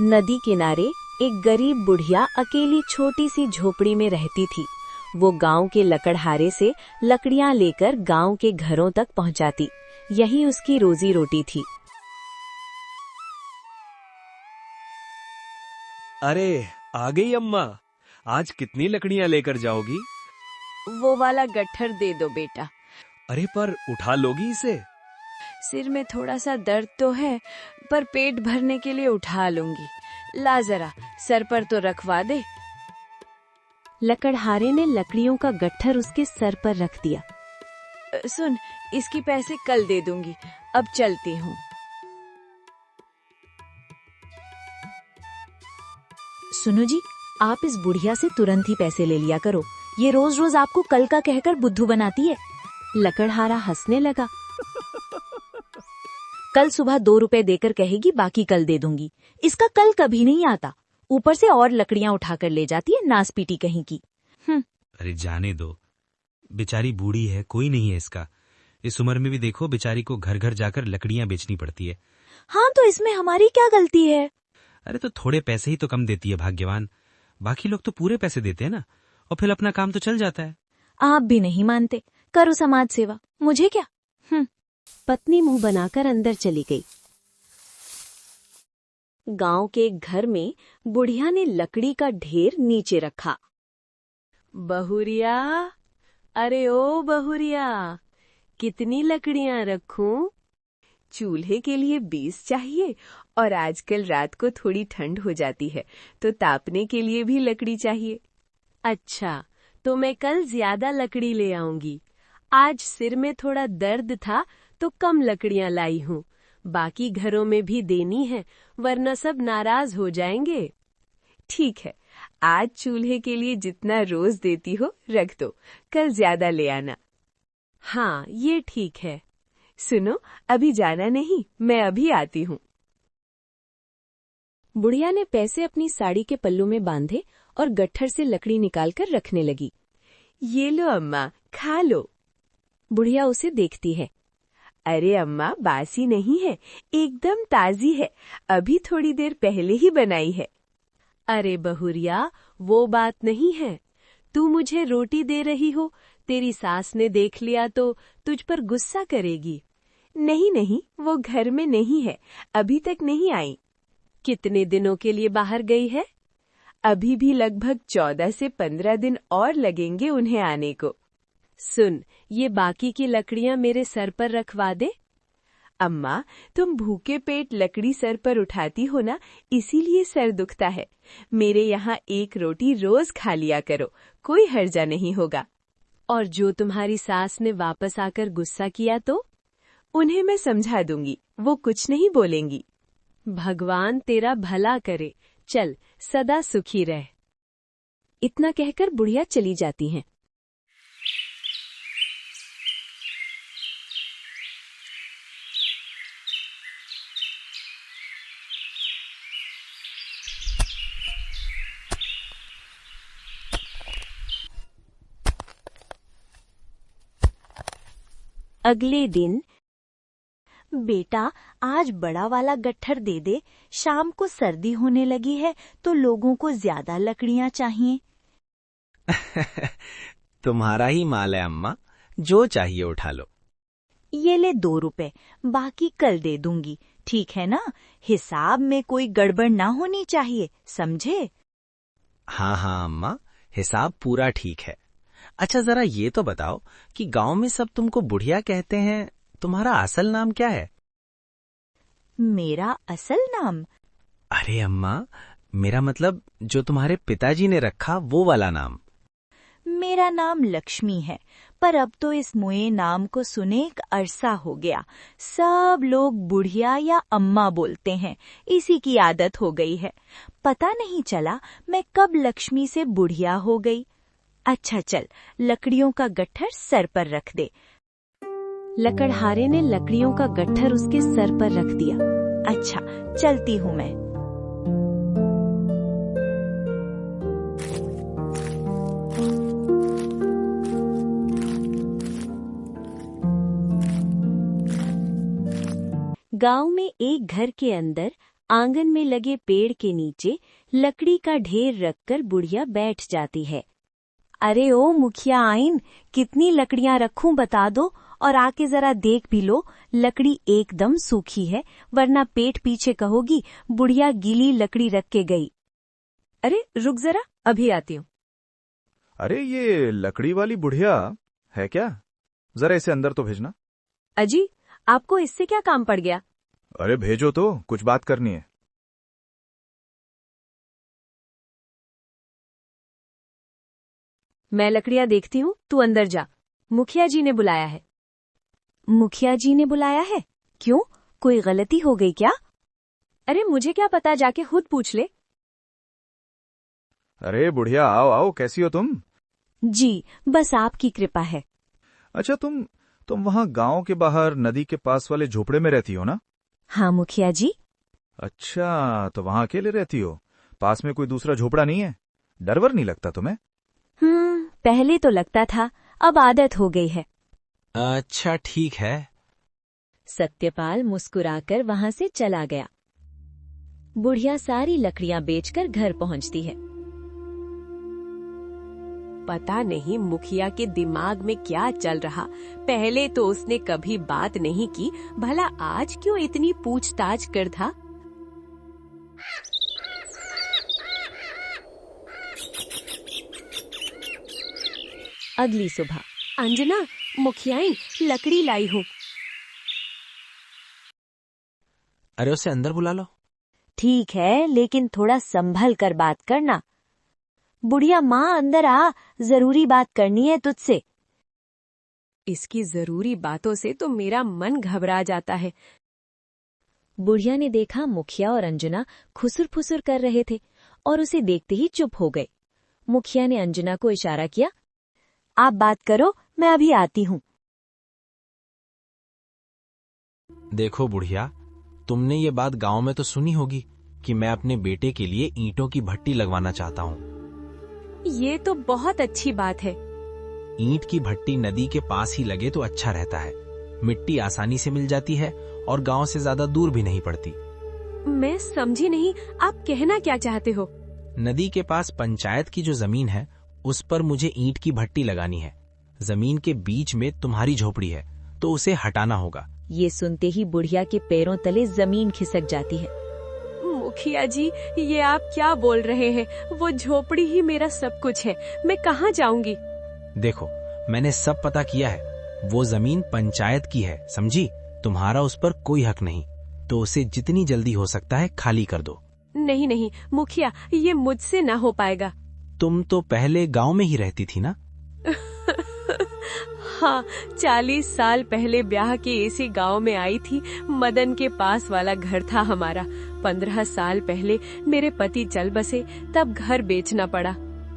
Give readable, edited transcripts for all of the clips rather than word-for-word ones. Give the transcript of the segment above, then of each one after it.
नदी किनारे एक गरीब बुढ़िया अकेली छोटी सी झोपड़ी में रहती थी। वो गांव के लकड़हारे से लकड़ियां लेकर गांव के घरों तक पहुंचाती। यही उसकी रोजी रोटी थी। अरे, आ गई अम्मा। आज कितनी लकड़ियां लेकर जाओगी? वो वाला गट्ठर दे दो बेटा। अरे पर उठा लोगी इसे? सिर में थोड़ा सा दर्द तो है, पर पेट भरने के लिए उठा लूंगी। ला जरा, सर पर तो रखवा दे। लकड़हारे ने लकड़ियों का गट्ठर उसके सर पर रख दिया। सुन, इसकी पैसे कल दे दूंगी, अब चलती हूँ। सुनो जी, आप इस बुढ़िया से तुरंत ही पैसे ले लिया करो। ये रोज रोज आपको कल का कहकर बुद्धू बनाती है। लकड़हारा हंसने लगा। कल सुबह 2 रुपए देकर कहेगी बाकी कल दे दूंगी। इसका कल कभी नहीं आता। ऊपर से और लकड़ियां उठाकर ले जाती है, नास पीटी कहीं की। अरे जाने दो, बेचारी बूढ़ी है, कोई नहीं है इसका। इस उम्र में भी देखो बेचारी को घर घर जाकर लकड़ियां बेचनी पड़ती है। हाँ, तो इसमें हमारी क्या गलती है? अरे तो थोड़े पैसे ही तो कम देती है भाग्यवान। बाकी लोग तो पूरे पैसे देते हैं ना, और फिर अपना काम तो चल जाता है। आप भी नहीं मानते। करो समाज सेवा, मुझे क्या। पत्नी मुंह बनाकर अंदर चली गई। गांव के एक घर में बुढ़िया ने लकड़ी का ढेर नीचे रखा। बहुरिया, अरे ओ बहुरिया, कितनी लकड़ियां रखूं? चूल्हे के लिए 20 चाहिए, और आजकल रात को थोड़ी ठंड हो जाती है तो तापने के लिए भी लकड़ी चाहिए। अच्छा, तो मैं कल ज्यादा लकड़ी ले आऊंगी। आज सिर में थोड़ा दर्द था तो कम लकड़ियां लाई हूँ। बाकी घरों में भी देनी है, वरना सब नाराज हो जाएंगे। ठीक है, आज चूल्हे के लिए जितना रोज देती हो रख दो, कल ज्यादा ले आना। हाँ, ये ठीक है। सुनो, अभी जाना नहीं, मैं अभी आती हूँ। बुढ़िया ने पैसे अपनी साड़ी के पल्लू में बांधे और गट्ठर से लकड़ी निकालकर रखने लगी। ये लो अम्मा, खा लो। बुढ़िया उसे देखती है। अरे अम्मा, बासी नहीं है, एकदम ताजी है, अभी थोड़ी देर पहले ही बनाई है। अरे बहुरिया, वो बात नहीं है। तू मुझे रोटी दे रही हो, तेरी सास ने देख लिया तो तुझ पर गुस्सा करेगी। नहीं नहीं, वो घर में नहीं है, अभी तक नहीं आई। कितने दिनों के लिए बाहर गई है? अभी भी लगभग 14 से 15 दिन और लगेंगे उन्हें आने को। सुन, ये बाकी की लकड़ियां मेरे सर पर रखवा दे। अम्मा, तुम भूखे पेट लकड़ी सर पर उठाती हो ना, इसीलिए सर दुखता है। मेरे यहाँ एक रोटी रोज खा लिया करो, कोई हर्जा नहीं होगा। और जो तुम्हारी सास ने वापस आकर गुस्सा किया तो? उन्हें मैं समझा दूंगी, वो कुछ नहीं बोलेंगी। भगवान तेरा भला करे, चल सदा सुखी रह। इतना कहकर बुढ़िया चली जाती हैं। अगले दिन, बेटा आज बड़ा वाला गट्ठर दे दे, शाम को सर्दी होने लगी है तो लोगों को ज्यादा लकड़ियां चाहिए। तुम्हारा ही माल है अम्मा, जो चाहिए उठा लो। ये ले 2 रुपए, बाकी कल दे दूंगी, ठीक है ना? हिसाब में कोई गड़बड़ ना होनी चाहिए, समझे? हाँ हाँ अम्मा, हिसाब पूरा ठीक है। अच्छा जरा ये तो बताओ कि गांव में सब तुमको बुढ़िया कहते हैं, तुम्हारा असल नाम क्या है? मेरा असल नाम? अरे अम्मा, मेरा मतलब जो तुम्हारे पिताजी ने रखा वो वाला नाम। मेरा नाम लक्ष्मी है, पर अब तो इस मुए नाम को सुने एक अरसा हो गया। सब लोग बुढ़िया या अम्मा बोलते हैं, इसी की आदत हो गई है। पता नहीं चला मैं कब लक्ष्मी से बुढ़िया हो गई। अच्छा चल, लकड़ियों का गट्ठर सर पर रख दे। लकड़हारे ने लकड़ियों का गट्ठर उसके सर पर रख दिया। अच्छा, चलती हूँ मैं। गांव में एक घर के अंदर आंगन में लगे पेड़ के नीचे लकड़ी का ढेर रखकर बुढ़िया बैठ जाती है। अरे ओ मुखिया आइन, कितनी लकड़ियां रखूं बता दो, और आके जरा देख भी लो, लकड़ी एकदम सूखी है, वरना पेट पीछे कहोगी बुढ़िया गीली लकड़ी रख के गई। अरे रुक जरा, अभी आती हूँ। अरे ये लकड़ी वाली बुढ़िया है क्या? जरा इसे अंदर तो भेजना। अजी, आपको इससे क्या काम पड़ गया? अरे भेजो तो, कुछ बात करनी है। मैं लकड़ियां देखती हूँ, तू अंदर जा। मुखिया जी ने बुलाया है। मुखिया जी ने बुलाया है? क्यों, कोई गलती हो गई क्या? अरे मुझे क्या पता, जाके खुद पूछ ले। अरे बुढ़िया, आओ आओ, कैसी हो तुम? जी, बस आपकी कृपा है। अच्छा, तुम वहां गांव के बाहर नदी के पास वाले झोपड़े में रहती हो ना? हाँ मुखिया जी। अच्छा, तो वहां अकेले रहती हो? पास में कोई दूसरा झोपड़ा नहीं है? डर वर नहीं लगता तुम्हें? पहले तो लगता था, अब आदत हो गई है। अच्छा ठीक है। सत्यपाल मुस्कुराकर वहां से चला गया। बुढ़िया सारी लकड़ियां बेचकर घर पहुंचती है। पता नहीं मुखिया के दिमाग में क्या चल रहा। पहले तो उसने कभी बात नहीं की, भला आज क्यों इतनी पूछताछ कर था। अगली सुबह, अंजना, मुखियाइन, लकड़ी लाई हूँ। अरे उसे अंदर बुला लो। ठीक है, लेकिन थोड़ा संभल कर बात करना। बुढ़िया माँ, अंदर आ, जरूरी बात करनी है तुझसे। इसकी जरूरी बातों से तो मेरा मन घबरा जाता है। बुढ़िया ने देखा मुखिया और अंजना खुसुर फुसुर कर रहे थे और उसे देखते ही चुप हो गए। मुखिया ने अंजना को इशारा किया, आप बात करो, मैं अभी आती हूँ। देखो बुढ़िया, तुमने ये बात गांव में तो सुनी होगी कि मैं अपने बेटे के लिए ईंटों की भट्टी लगवाना चाहता हूँ। ये तो बहुत अच्छी बात है। ईंट की भट्टी नदी के पास ही लगे तो अच्छा रहता है। मिट्टी आसानी से मिल जाती है और गांव से ज्यादा दूर भी नहीं पड़ती। मैं समझी नहीं, आप कहना क्या चाहते हो? नदी के पास पंचायत की जो जमीन है, उस पर मुझे ईंट की भट्टी लगानी है। जमीन के बीच में तुम्हारी झोपड़ी है, तो उसे हटाना होगा। ये सुनते ही बुढ़िया के पैरों तले जमीन खिसक जाती है। मुखिया जी, ये आप क्या बोल रहे हैं? वो झोपड़ी ही मेरा सब कुछ है, मैं कहाँ जाऊंगी? देखो, मैंने सब पता किया है। वो जमीन पंचायत की है, समझी? तुम्हारा उस पर कोई हक नहीं, तो उसे जितनी जल्दी हो सकता है खाली कर दो। नहीं नहीं मुखिया, ये मुझसे ना हो पाएगा। तुम तो पहले गांव में ही रहती थी ना? हाँ, 40 साल पहले ब्याह के इसी गांव में आई थी। मदन के पास वाला घर था हमारा। 15 साल पहले मेरे पति चल बसे, तब घर बेचना पड़ा।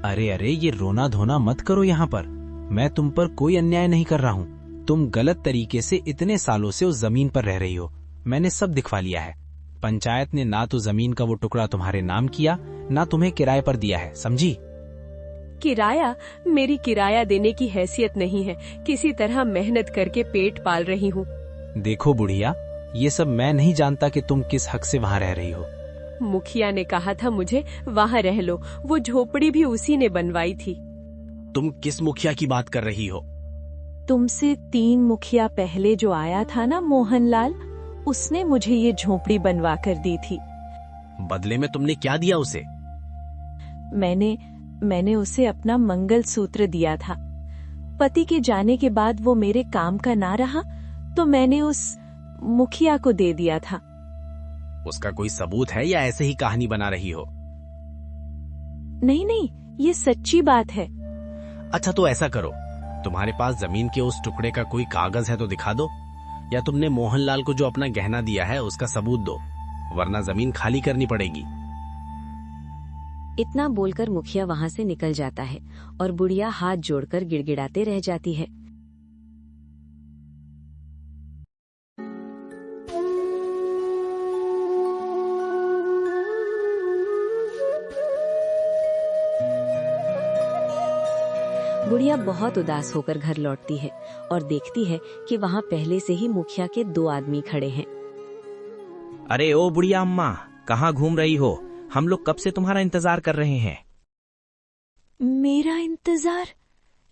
अरे अरे, ये रोना धोना मत करो यहाँ पर। मैं तुम पर कोई अन्याय नहीं कर रहा हूँ। तुम गलत तरीके से इतने सालों से उस जमीन पर रह रही हो। मैंने सब दिखवा लिया है। पंचायत ने ना तो जमीन का वो टुकड़ा तुम्हारे नाम किया, ना तुम्हें किराए पर दिया है, समझी? किराया? मेरी किराया देने की हैसियत नहीं है। किसी तरह मेहनत करके पेट पाल रही हूँ। देखो बुढ़िया, ये सब मैं नहीं जानता कि तुम किस हक से वहाँ रह रही हो। मुखिया ने कहा था मुझे वहाँ रह लो। वो झोपड़ी भी उसी ने बनवाई थी। तुम किस मुखिया की बात कर रही हो? तुमसे 3 मुखिया पहले जो आया था ना, मोहनलाल, उसने मुझे ये झोपड़ी बनवा कर दी थी। बदले में तुमने क्या दिया उसे? मैंने उसे अपना मंगलसूत्र दिया था। पति के जाने के बाद वो मेरे काम का ना रहा, तो मैंने उस मुखिया को दे दिया था। उसका कोई सबूत है या ऐसे ही कहानी बना रही हो? नहीं नहीं, ये सच्ची बात है। अच्छा तो ऐसा करो, तुम्हारे पास जमीन के उस टुकड़े का कोई कागज है तो दिखा दो, या तुमने मोहनलाल को जो अपना गहना दिया है उसका सबूत दो, वरना जमीन खाली करनी पड़ेगी। इतना बोलकर मुखिया वहां से निकल जाता है और बुढ़िया हाथ जोड़कर गिड़गिड़ाते रह जाती है। बुढ़िया बहुत उदास होकर घर लौटती है और देखती है कि वहाँ पहले से ही मुखिया के 2 आदमी खड़े हैं। अरे ओ बुढ़िया अम्मा, कहाँ घूम रही हो? हम लोग कब से तुम्हारा इंतजार कर रहे हैं। मेरा इंतजार?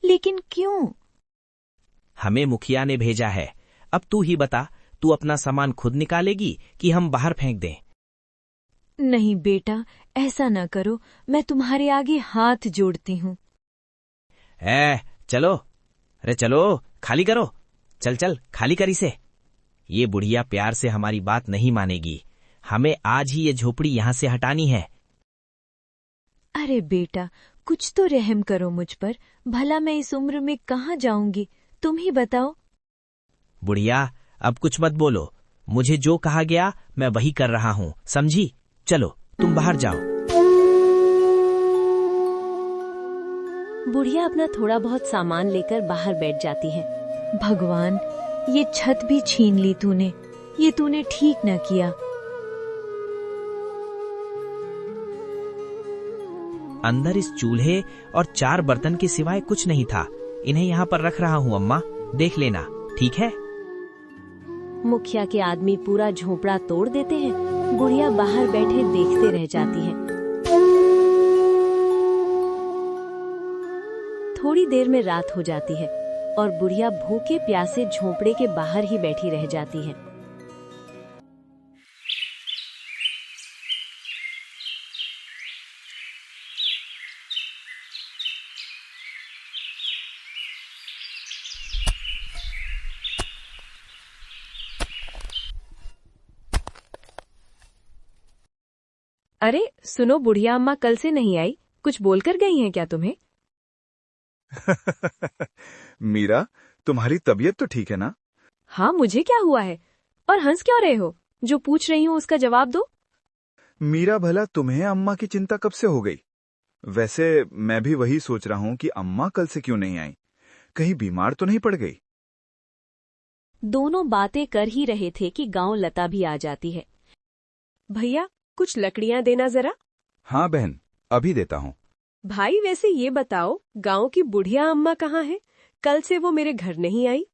लेकिन क्यों? हमें मुखिया ने भेजा है। अब तू ही बता, तू अपना सामान खुद निकालेगी कि हम बाहर फेंक दें? नहीं बेटा, ऐसा न करो, मैं तुम्हारे आगे हाथ जोड़ती हूँ। चलो, अरे चलो, खाली करो। चल चल, खाली कर इसे। ये बुढ़िया प्यार से हमारी बात नहीं मानेगी। हमें आज ही ये झोपड़ी यहाँ से हटानी है। अरे बेटा, कुछ तो रहम करो मुझ पर। भला मैं इस उम्र में कहाँ जाऊंगी, तुम ही बताओ। बुढ़िया, अब कुछ मत बोलो। मुझे जो कहा गया मैं वही कर रहा हूँ, समझी? चलो, तुम बाहर जाओ। बुढ़िया अपना थोड़ा बहुत सामान लेकर बाहर बैठ जाती है। भगवान, ये छत भी छीन ली तूने। ये तूने ठीक न किया। अंदर इस चूल्हे और 4 बर्तन के सिवाय कुछ नहीं था। इन्हें यहाँ पर रख रहा हूँ अम्मा, देख लेना, ठीक है? मुखिया के आदमी पूरा झोपड़ा तोड़ देते हैं। बुढ़िया बाहर बैठे देखते रह जाती है। थोड़ी देर में रात हो जाती है और बुढ़िया भूखे प्यासे झोपड़े के बाहर ही बैठी रह जाती है। अरे सुनो, बुढ़िया अम्मा कल से नहीं आई, कुछ बोलकर गई हैं क्या तुम्हें? मीरा, तुम्हारी तबीयत तो ठीक है ना? हाँ, मुझे क्या हुआ है? और हंस क्यों रहे हो? जो पूछ रही हूँ उसका जवाब दो। मीरा, भला तुम्हें अम्मा की चिंता कब से हो गई? वैसे मैं भी वही सोच रहा हूँ कि अम्मा कल से क्यों नहीं आई, कहीं बीमार तो नहीं पड़ गई? दोनों बातें कर ही रहे थे कि गांव लता भी आ जाती है। भैया, कुछ लकड़ियां देना जरा। हाँ बहन, अभी देता हूँ। भाई, वैसे ये बताओ, गांव की बुढ़िया अम्मा कहाँ है? कल से वो मेरे घर नहीं आई।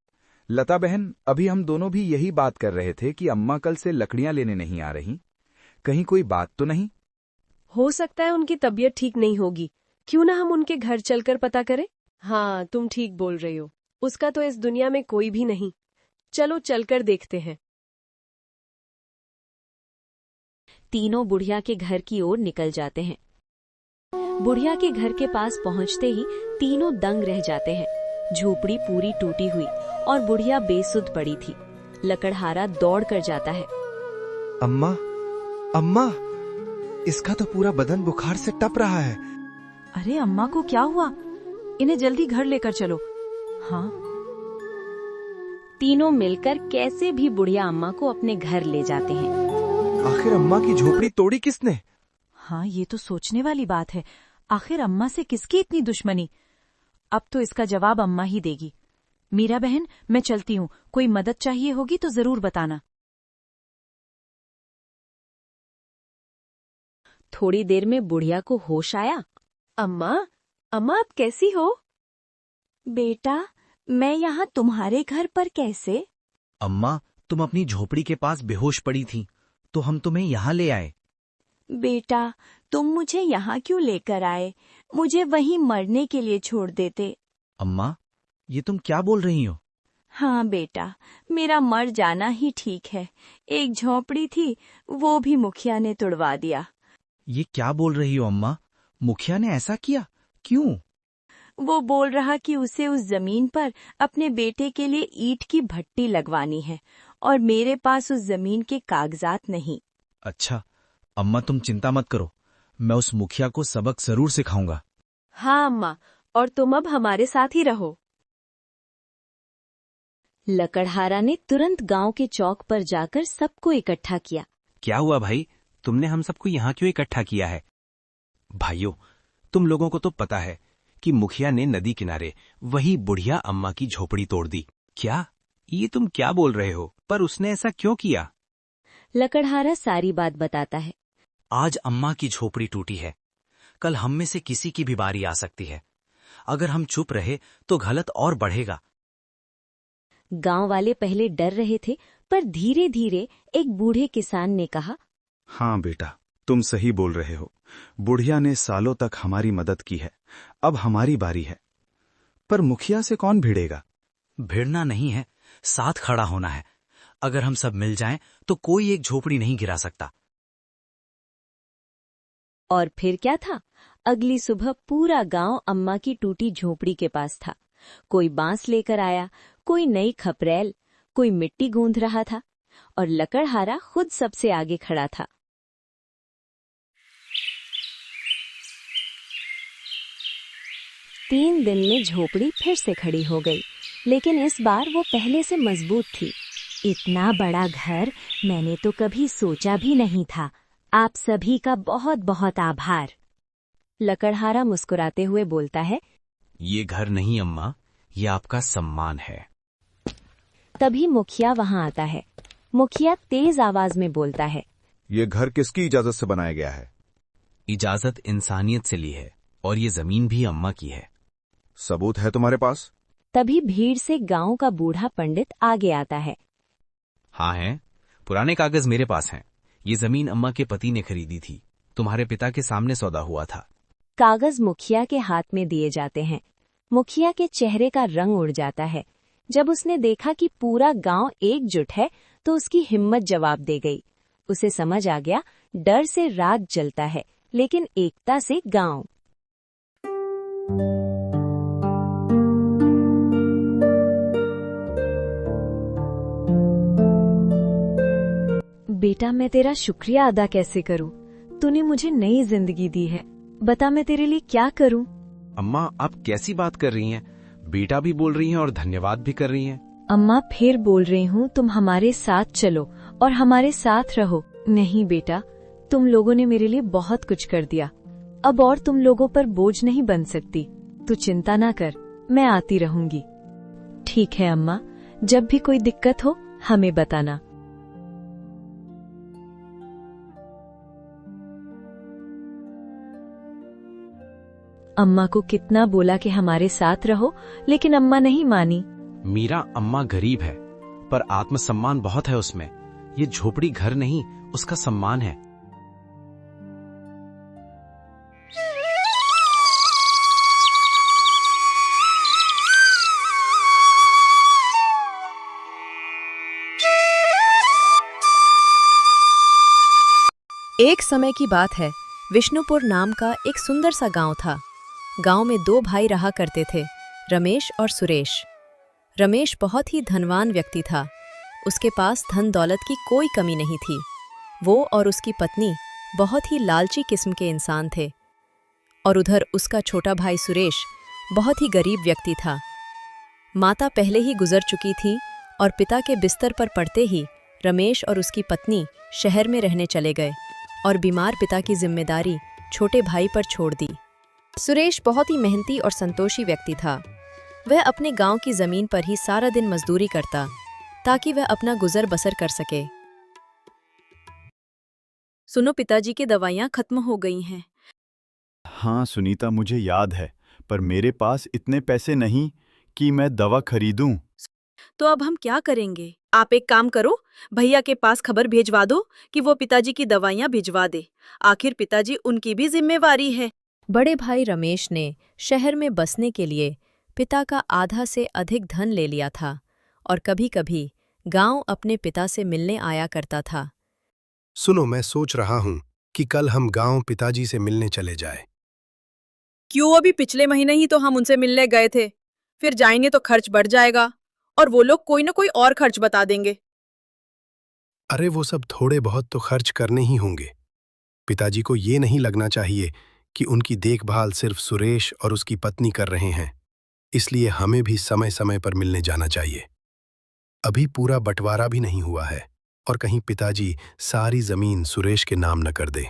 लता बहन, अभी हम दोनों भी यही बात कर रहे थे कि अम्मा कल से लकड़ियां लेने नहीं आ रही। कहीं कोई बात तो नहीं? हो सकता है उनकी तबीयत ठीक नहीं होगी। क्यों ना हम उनके घर चलकर पता करें? हाँ, तुम ठीक बोल रही हो। उसका तो इस दुनिया में कोई भी नहीं। चलो चलकर देखते हैं। तीनों बुढ़िया के घर की ओर निकल जाते हैं। बुढ़िया के घर के पास पहुंचते ही तीनों दंग रह जाते हैं। झोपड़ी पूरी टूटी हुई और बुढ़िया बेसुध पड़ी थी। लकड़हारा दौड़ कर जाता है। अम्मा, अम्मा, इसका तो पूरा बदन बुखार से टप रहा है। अरे अम्मा को क्या हुआ? इन्हें जल्दी घर लेकर चलो। हाँ। तीनों मिलकर कैसे भी बुढ़िया अम्मा को अपने घर ले जाते हैं। आखिर अम्मा की झोपड़ी तोड़ी किसने? हाँ, ये तो सोचने वाली बात है। आखिर अम्मा से किसकी इतनी दुश्मनी? अब तो इसका जवाब अम्मा ही देगी। मीरा बहन, मैं चलती हूँ। कोई मदद चाहिए होगी तो जरूर बताना। थोड़ी देर में बुढ़िया को होश आया। अम्मा, अम्मा आप कैसी हो? बेटा, मैं यहाँ तुम्हारे घर पर कैसे? अम्मा, तुम अपनी झोपड़ी के पास बेहोश पड़ी थी, तो हम तुम्हें यहाँ ले आए। बेटा, तुम मुझे यहाँ क्यों लेकर आए? मुझे वहीं मरने के लिए छोड़ देते। अम्मा, ये तुम क्या बोल रही हो? हाँ बेटा, मेरा मर जाना ही ठीक है। एक झोपड़ी थी, वो भी मुखिया ने तुड़वा दिया। ये क्या बोल रही हो अम्मा? मुखिया ने ऐसा किया? क्यों? वो बोल रहा कि उसे उस जमीन पर अपने बेटे के लिए ईंट की भट्टी लगवानी है और मेरे पास उस जमीन के कागजात नहीं। अच्छा, अम्मा तुम चिंता मत करो, मैं उस मुखिया को सबक जरूर सिखाऊंगा। हाँ अम्मा, और तुम अब हमारे साथ ही रहो। लकड़हारा ने तुरंत गांव के चौक पर जाकर सबको इकट्ठा किया। क्या हुआ भाई, तुमने हम सबको यहाँ क्यों इकट्ठा किया है? भाइयों, तुम लोगों को तो पता है कि मुखिया ने नदी किनारे वही बुढ़िया अम्मा की झोपड़ी तोड़ दी। क्या? ये तुम क्या बोल रहे हो? पर उसने ऐसा क्यों किया? लकड़हारा सारी बात बताता है। आज अम्मा की झोपड़ी टूटी है, कल हम में से किसी की भी बारी आ सकती है। अगर हम चुप रहे तो गलत और बढ़ेगा। गांव वाले पहले डर रहे थे, पर धीरे धीरे एक बूढ़े किसान ने कहा, हाँ बेटा, तुम सही बोल रहे हो। बुढ़िया ने सालों तक हमारी मदद की है, अब हमारी बारी है। पर मुखिया से कौन भिड़ेगा? भिड़ना नहीं है, साथ खड़ा होना है। अगर हम सब मिल जाएं तो कोई एक झोपड़ी नहीं गिरा सकता। और फिर क्या था? अगली सुबह पूरा गांव अम्मा की टूटी झोपड़ी के पास था। कोई बांस लेकर आया, कोई नई खपरेल, कोई मिट्टी गूंथ रहा था और लकड़हारा खुद सबसे आगे खड़ा था। तीन दिन में झोपड़ी फिर से खड़ी हो गई, लेकिन इस बार वो पहले से मजबूत थी। इतना बड़ा घर मैंने तो कभी सोचा भी नहीं था। आप सभी का बहुत बहुत आभार। लकड़हारा मुस्कुराते हुए बोलता है। ये घर नहीं अम्मा, ये आपका सम्मान है। तभी मुखिया वहां आता है। मुखिया तेज आवाज में बोलता है। ये घर किसकी इजाजत से बनाया गया है? इजाजत इंसानियत से ली है और ये जमीन भी अम्मा की है। सबूत है तुम्हारे पास? तभी भीड़ से गांव का बूढ़ा पंडित आगे आता है। हाँ हैं, पुराने कागज मेरे पास हैं। ये जमीन अम्मा के पति ने खरीदी थी, तुम्हारे पिता के सामने सौदा हुआ था। कागज मुखिया के हाथ में दिए जाते हैं। मुखिया के चेहरे का रंग उड़ जाता है। जब उसने देखा कि पूरा गांव एकजुट है तो उसकी हिम्मत जवाब दे गई। उसे समझ आ गया, डर से रात जलता है लेकिन एकता से गांव। बेटा, मैं तेरा शुक्रिया अदा कैसे करूं? तूने मुझे नई जिंदगी दी है। बता मैं तेरे लिए क्या करूं? अम्मा, आप कैसी बात कर रही हैं? बेटा भी बोल रही हैं और धन्यवाद भी कर रही हैं। अम्मा, फिर बोल रही हूँ, तुम हमारे साथ चलो और हमारे साथ रहो। नहीं बेटा, तुम लोगों ने मेरे लिए बहुत कुछ कर दिया। अब और तुम लोगों पर बोझ नहीं बन सकती। तू चिंता ना कर, मैं आती रहूंगी। ठीक है अम्मा, जब भी कोई दिक्कत हो हमें बताना। अम्मा को कितना बोला कि हमारे साथ रहो, लेकिन अम्मा नहीं मानी। मीरा, अम्मा गरीब है पर आत्मसम्मान बहुत है उसमें। ये झोपड़ी घर नहीं, उसका सम्मान है। एक समय की बात है, विष्णुपुर नाम का एक सुंदर सा गांव था। गांव में दो भाई रहा करते थे, रमेश और सुरेश। रमेश बहुत ही धनवान व्यक्ति था। उसके पास धन दौलत की कोई कमी नहीं थी। वो और उसकी पत्नी बहुत ही लालची किस्म के इंसान थे। और उधर उसका छोटा भाई सुरेश बहुत ही गरीब व्यक्ति था। माता पहले ही गुजर चुकी थी और पिता के बिस्तर पर पड़ते ही रमेश और उसकी पत्नी शहर में रहने चले गए और बीमार पिता की जिम्मेदारी छोटे भाई पर छोड़ दी। सुरेश बहुत ही मेहनती और संतोषी व्यक्ति था। वह अपने गांव की जमीन पर ही सारा दिन मजदूरी करता ताकि वह अपना गुजर बसर कर सके। सुनो, पिताजी की दवाइयाँ खत्म हो गई हैं। हाँ सुनीता, मुझे याद है, पर मेरे पास इतने पैसे नहीं कि मैं दवा खरीदूं। तो अब हम क्या करेंगे? आप एक काम करो, भैया के पास खबर भेजवा दो कि वो पिताजी की दवाइयाँ भिजवा दे। आखिर पिताजी उनकी भी जिम्मेवारी है। बड़े भाई रमेश ने शहर में बसने के लिए पिता का आधा से अधिक धन ले लिया था और कभी-कभी गांव अपने पिता से मिलने आया करता था। सुनो, मैं सोच रहा हूँ कि कल हम गांव पिताजी से मिलने चले जाए। क्यों? अभी पिछले महीने ही तो हम उनसे मिलने गए थे। फिर जाएंगे तो खर्च बढ़ जाएगा और वो लोग कोई न कोई और खर्च बता देंगे। अरे वो सब थोड़े बहुत तो खर्च करने ही होंगे। पिताजी को ये नहीं लगना चाहिए कि उनकी देखभाल सिर्फ सुरेश और उसकी पत्नी कर रहे हैं, इसलिए हमें भी समय समय पर मिलने जाना चाहिए। अभी पूरा बंटवारा भी नहीं हुआ है और कहीं पिताजी सारी जमीन सुरेश के नाम न कर दे।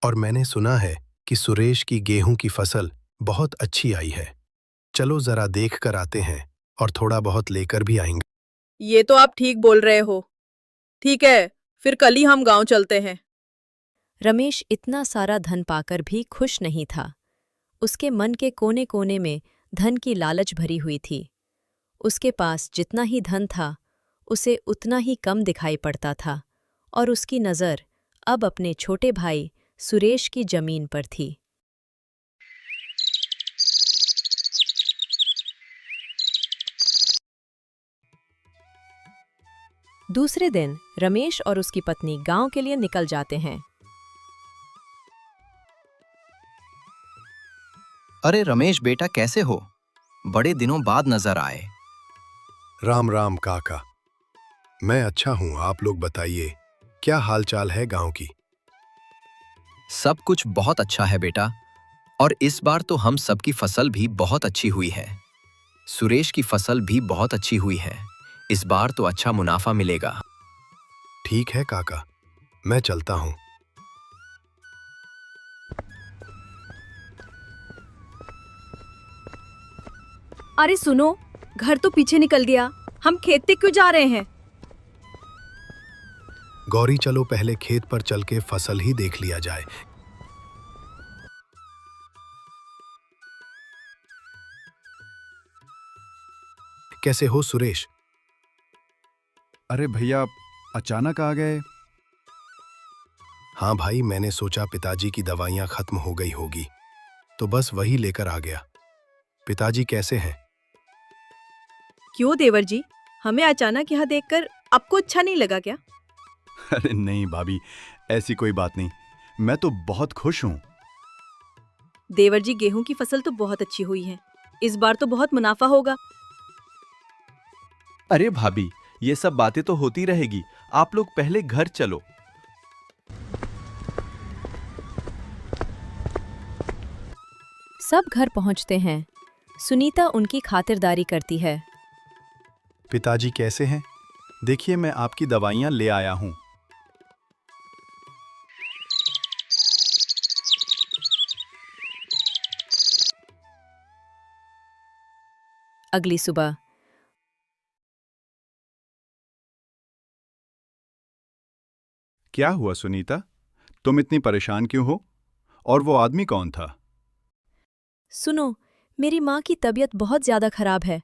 और मैंने सुना है कि सुरेश की गेहूं की फसल बहुत अच्छी आई है। चलो जरा देख कर आते हैं और थोड़ा बहुत लेकर भी आएंगे। ये तो आप ठीक बोल रहे हो। ठीक है, फिर कल ही हम गांव चलते हैं। रमेश इतना सारा धन पाकर भी खुश नहीं था। उसके मन के कोने कोने में धन की लालच भरी हुई थी। उसके पास जितना ही धन था उसे उतना ही कम दिखाई पड़ता था और उसकी नज़र अब अपने छोटे भाई सुरेश की जमीन पर थी। दूसरे दिन रमेश और उसकी पत्नी गांव के लिए निकल जाते हैं। अरे रमेश बेटा, कैसे हो? बड़े दिनों बाद नजर आए। राम राम काका। मैं अच्छा हूँ, आप लोग बताइए, क्या हालचाल है गांव की? सब कुछ बहुत अच्छा है बेटा, और इस बार तो हम सबकी फसल भी बहुत अच्छी हुई है। सुरेश की फसल भी बहुत अच्छी हुई है। इस बार तो अच्छा मुनाफा मिलेगा। ठीक है काका, मैं चलता हूँ। अरे सुनो, घर तो पीछे निकल गया, हम खेत पे क्यों जा रहे हैं? गौरी चलो पहले खेत पर चल के फसल ही देख लिया जाए। कैसे हो सुरेश? अरे भैया, अचानक आ गए। हाँ भाई, मैंने सोचा पिताजी की दवाइयाँ खत्म हो गई होगी, तो बस वही लेकर आ गया। पिताजी कैसे हैं? क्यों देवर जी, हमें अचानक यहाँ देखकर आपको अच्छा नहीं लगा क्या? अरे नहीं भाभी, ऐसी कोई बात नहीं, मैं तो बहुत खुश हूँ। देवर जी, गेहूं की फसल तो बहुत अच्छी हुई है, इस बार तो बहुत मुनाफा होगा। अरे भाभी, ये सब बातें तो होती रहेगी, आप लोग पहले घर चलो। सब घर पहुंचते हैं। सुनीता उनकी खातिरदारी करती है। पिताजी कैसे हैं? देखिए, मैं आपकी दवाइयाँ ले आया हूँ। अगली सुबह क्या हुआ सुनीता, तुम इतनी परेशान क्यों हो? और वो आदमी कौन था? सुनो, मेरी माँ की तबीयत बहुत ज्यादा खराब है।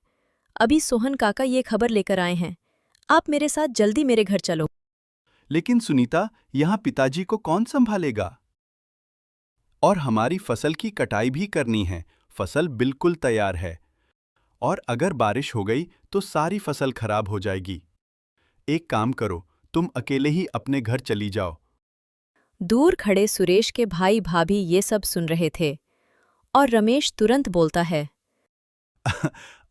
अभी सोहन काका ये खबर लेकर आए हैं। आप मेरे साथ जल्दी मेरे घर चलो। लेकिन सुनीता, यहाँ पिताजी को कौन संभालेगा? और हमारी फसल की कटाई भी करनी है। फसल बिल्कुल तैयार है, और अगर बारिश हो गई तो सारी फसल खराब हो जाएगी। एक काम करो, तुम अकेले ही अपने घर चली जाओ। दूर खड़े सुरेश के भाई भाभी ये सब सुन रहे थे, और रमेश तुरंत बोलता है,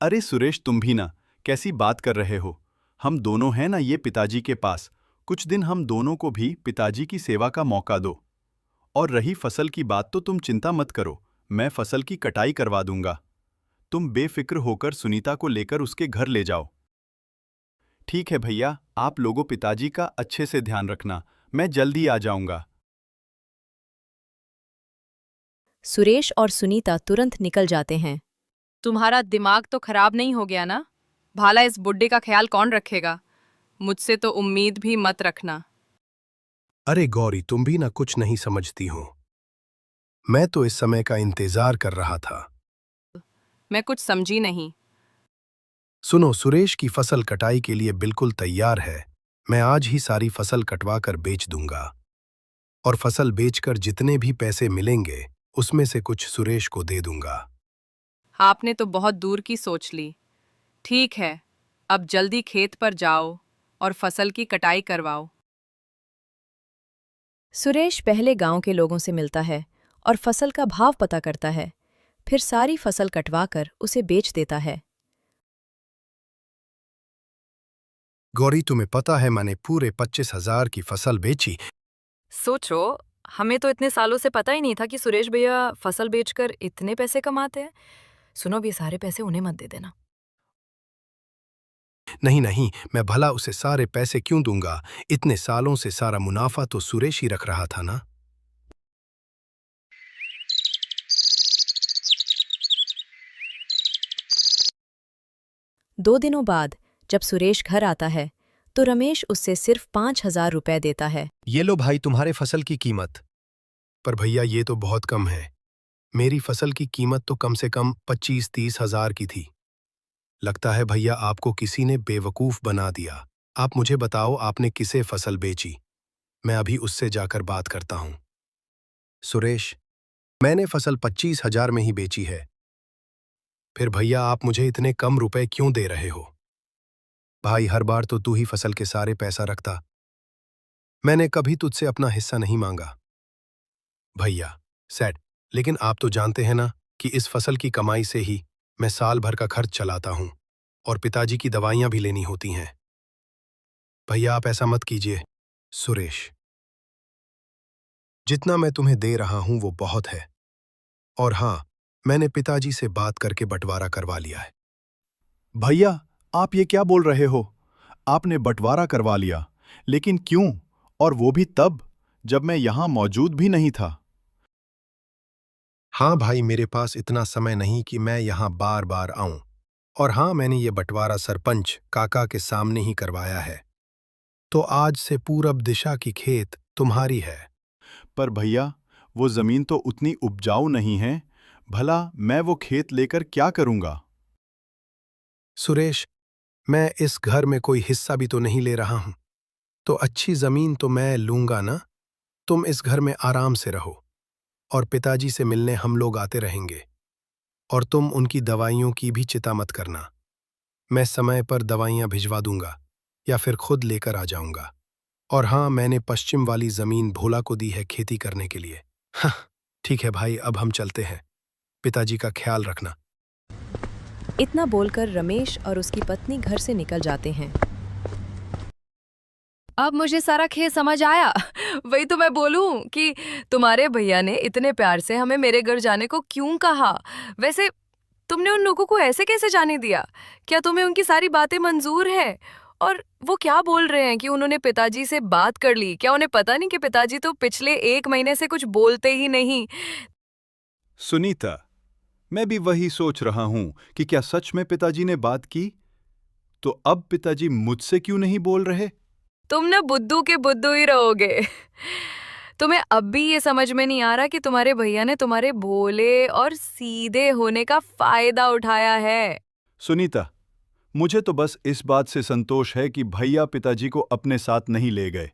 अरे सुरेश, तुम भी ना, कैसी बात कर रहे हो? हम दोनों हैं ना ये पिताजी के पास। कुछ दिन हम दोनों को भी पिताजी की सेवा का मौका दो। और रही फसल की बात, तो तुम चिंता मत करो, मैं फसल की कटाई करवा दूंगा। तुम बेफिक्र होकर सुनीता को लेकर उसके घर ले जाओ। ठीक है भैया, आप लोगों पिताजी का अच्छे से ध्यान रखना, मैं जल्दी आ जाऊंगा। सुरेश और सुनीता तुरंत निकल जाते हैं। तुम्हारा दिमाग तो खराब नहीं हो गया ना? भाला इस बुड्ढे का ख्याल कौन रखेगा? मुझसे तो उम्मीद भी मत रखना। अरे गौरी, तुम भी ना कुछ नहीं समझती हो। मैं तो इस समय का इंतजार कर रहा था। मैं कुछ समझी नहीं। सुनो, सुरेश की फसल कटाई के लिए बिल्कुल तैयार है। मैं आज ही सारी फसल कटवा कर बेच दूंगा, और फसल बेचकर जितने भी पैसे मिलेंगे उसमें से कुछ सुरेश को दे दूंगा। आपने तो बहुत दूर की सोच ली। ठीक है, अब जल्दी खेत पर जाओ और फसल की कटाई करवाओ। सुरेश पहले गांव के लोगों से मिलता है और फसल का भाव पता करता है, फिर सारी फसल कटवाकर उसे बेच देता है। गौरी, तुम्हें पता है मैंने पूरे 25,000 की फसल बेची। सोचो, हमें तो इतने सालों से पता ही नहीं था कि सुरेश भैया फसल बेचकर इतने पैसे कमाते हैं। सुनो, अब ये सारे पैसे उन्हें मत दे देना। नहीं नहीं, मैं भला उसे सारे पैसे क्यों दूंगा? इतने सालों से सारा मुनाफा तो सुरेश ही रख रहा था ना। दो दिनों बाद जब सुरेश घर आता है तो रमेश उससे सिर्फ 5,000 रुपए देता है। ये लो भाई, तुम्हारे फसल की कीमत। पर भैया, ये तो बहुत कम है। मेरी फसल की कीमत तो कम से कम 25-30 हजार की थी। लगता है भैया आपको किसी ने बेवकूफ बना दिया। आप मुझे बताओ, आपने किसे फसल बेची? मैं अभी उससे जाकर बात करता हूं। सुरेश, मैंने फसल 25,000 में ही बेची है। फिर भैया आप मुझे इतने कम रुपए क्यों दे रहे हो? भाई, हर बार तो तू ही फसल के सारे पैसा रखता। मैंने कभी तुझसे अपना हिस्सा नहीं मांगा। भैया, सेठ, लेकिन आप तो जानते हैं ना कि इस फसल की कमाई से ही मैं साल भर का खर्च चलाता हूं और पिताजी की दवाइयां भी लेनी होती हैं। भैया आप ऐसा मत कीजिए। सुरेश, जितना मैं तुम्हें दे रहा हूं वो बहुत है। और हां, मैंने पिताजी से बात करके बंटवारा करवा लिया है। भैया, आप ये क्या बोल रहे हो? आपने बंटवारा करवा लिया, लेकिन क्यों? और वो भी तब जब मैं यहां मौजूद भी नहीं था। हाँ भाई, मेरे पास इतना समय नहीं कि मैं यहां बार बार आऊं। और हां, मैंने ये बंटवारा सरपंच काका के सामने ही करवाया है। तो आज से पूरब दिशा की खेत तुम्हारी है। पर भैया, वो जमीन तो उतनी उपजाऊ नहीं है। भला मैं वो खेत लेकर क्या करूंगा? सुरेश, मैं इस घर में कोई हिस्सा भी तो नहीं ले रहा हूं। तो अच्छी जमीन तो मैं लूंगा ना। तुम इस घर में आराम से रहो और पिताजी से मिलने हम लोग आते रहेंगे। और तुम उनकी दवाइयों की भी चिंता मत करना। मैं समय पर दवाइयां भिजवा दूंगा या फिर खुद लेकर आ जाऊंगा। और हाँ, मैंने पश्चिम वाली जमीन भोला को दी है खेती करने के लिए। हाँ, ठीक है भाई, अब हम चलते हैं। पिताजी का ख्याल रखना। इतना बोलकर रमेश और उसकी पत्नी घर से निकल जाते हैं। अब मुझे सारा खेल समझ आया। वही तो मैं बोलूं कि तुम्हारे भैया ने इतने प्यार से हमें मेरे घर जाने को क्यों कहा। वैसे तुमने उन लोगों को ऐसे कैसे जाने दिया? क्या तुम्हें उनकी सारी बातें मंजूर है? और वो क्या बोल रहे हैं कि उन्होंने पिताजी से बात कर ली? क्या उन्हें पता नहीं कि पिताजी तो पिछले 1 महीने से कुछ बोलते ही नहीं? सुनीता, मैं भी वही सोच रहा हूं कि क्या सच में पिताजी ने बात की? तो अब पिताजी मुझसे क्यों नहीं बोल रहे? तुम ना बुद्धू के बुद्धू ही रहोगे। तुम्हें अब भी ये समझ में नहीं आ रहा कि तुम्हारे भैया ने तुम्हारे भोले और सीधे होने का फायदा उठाया है। सुनीता, मुझे तो बस इस बात से संतोष है कि भैया पिताजी को अपने साथ नहीं ले गए।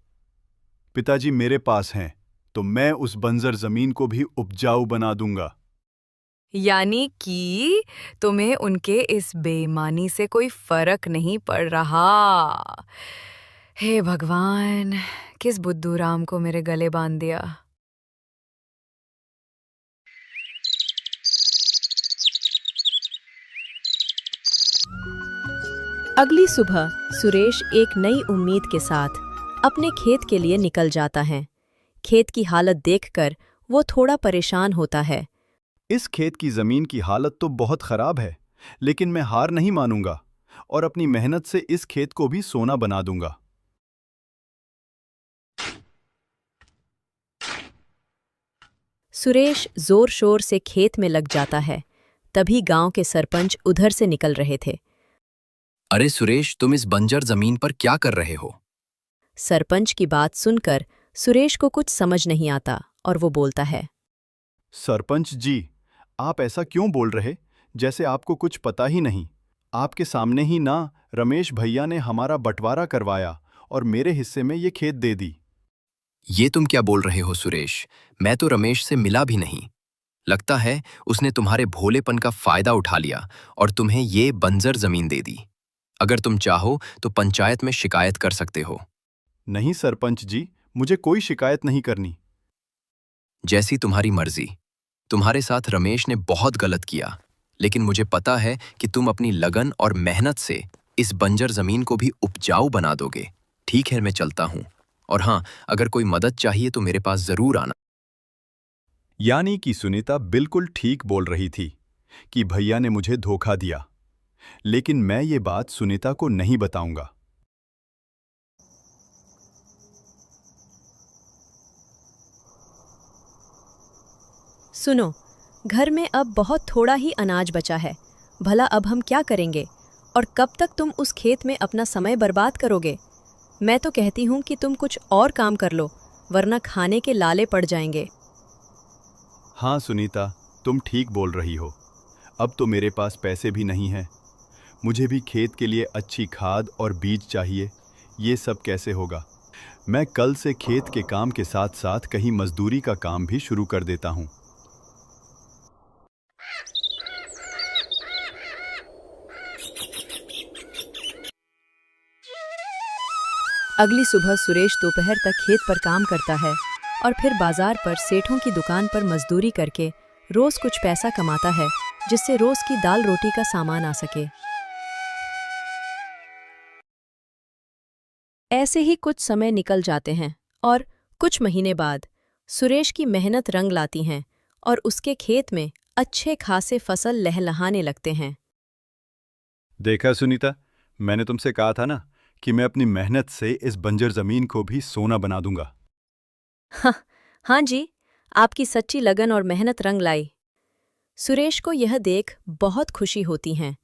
पिताजी मेरे पास हैं, तो मैं उस बंजर जमीन को भी उपजाऊ बना दूंगा। यानी कि तुम्हें उनके इस बेईमानी से कोई फर्क नहीं पड़ रहा। हे भगवान, किस बुद्धू राम को मेरे गले बांध दिया। अगली सुबह सुरेश एक नई उम्मीद के साथ अपने खेत के लिए निकल जाता है। खेत की हालत देखकर वो थोड़ा परेशान होता है। इस खेत की जमीन की हालत तो बहुत खराब है, लेकिन मैं हार नहीं मानूंगा और अपनी मेहनत से इस खेत को भी सोना बना दूंगा। सुरेश जोर शोर से खेत में लग जाता है। तभी गांव के सरपंच उधर से निकल रहे थे। अरे सुरेश, तुम इस बंजर जमीन पर क्या कर रहे हो? सरपंच की बात सुनकर सुरेश को कुछ समझ नहीं आता और वो बोलता है, सरपंच जी, आप ऐसा क्यों बोल रहे, जैसे आपको कुछ पता ही नहीं। आपके सामने ही ना रमेश भैया ने हमारा बंटवारा करवाया और मेरे हिस्से में ये खेत दे दी। ये तुम क्या बोल रहे हो सुरेश? मैं तो रमेश से मिला भी नहीं। लगता है उसने तुम्हारे भोलेपन का फायदा उठा लिया और तुम्हें ये बंजर जमीन दे दी। अगर तुम चाहो तो पंचायत में शिकायत कर सकते हो। नहीं सरपंच जी, मुझे कोई शिकायत नहीं करनी। जैसी तुम्हारी मर्जी। तुम्हारे साथ रमेश ने बहुत गलत किया, लेकिन मुझे पता है कि तुम अपनी लगन और मेहनत से इस बंजर जमीन को भी उपजाऊ बना दोगे। ठीक है, मैं चलता हूं। और हां, अगर कोई मदद चाहिए तो मेरे पास जरूर आना। यानी कि सुनीता बिल्कुल ठीक बोल रही थी कि भैया ने मुझे धोखा दिया, लेकिन मैं ये बात सुनीता को नहीं बताऊंगा। सुनो, घर में अब बहुत थोड़ा ही अनाज बचा है। भला अब हम क्या करेंगे? और कब तक तुम उस खेत में अपना समय बर्बाद करोगे? मैं तो कहती हूँ कि तुम कुछ और काम कर लो, वरना खाने के लाले पड़ जाएंगे। हाँ सुनीता, तुम ठीक बोल रही हो। अब तो मेरे पास पैसे भी नहीं हैं। मुझे भी खेत के लिए अच्छी खाद और बीज चाहिए। ये सब कैसे होगा? मैं कल से खेत के काम के साथ साथ कहीं मजदूरी का काम भी शुरू कर देता हूँ। अगली सुबह सुरेश दोपहर तक खेत पर काम करता है और फिर बाजार पर सेठों की दुकान पर मजदूरी करके रोज कुछ पैसा कमाता है, जिससे रोज की दाल रोटी का सामान आ सके। ऐसे ही कुछ समय निकल जाते हैं और कुछ महीने बाद सुरेश की मेहनत रंग लाती हैं और उसके खेत में अच्छे खासे फसल लहलहाने लगते हैं। देखा सुनीता, मैंने तुमसे कहा था ना कि मैं अपनी मेहनत से इस बंजर जमीन को भी सोना बना दूंगा। हाँ जी, आपकी सच्ची लगन और मेहनत रंग लाई। सुरेश को यह देख बहुत खुशी होती हैं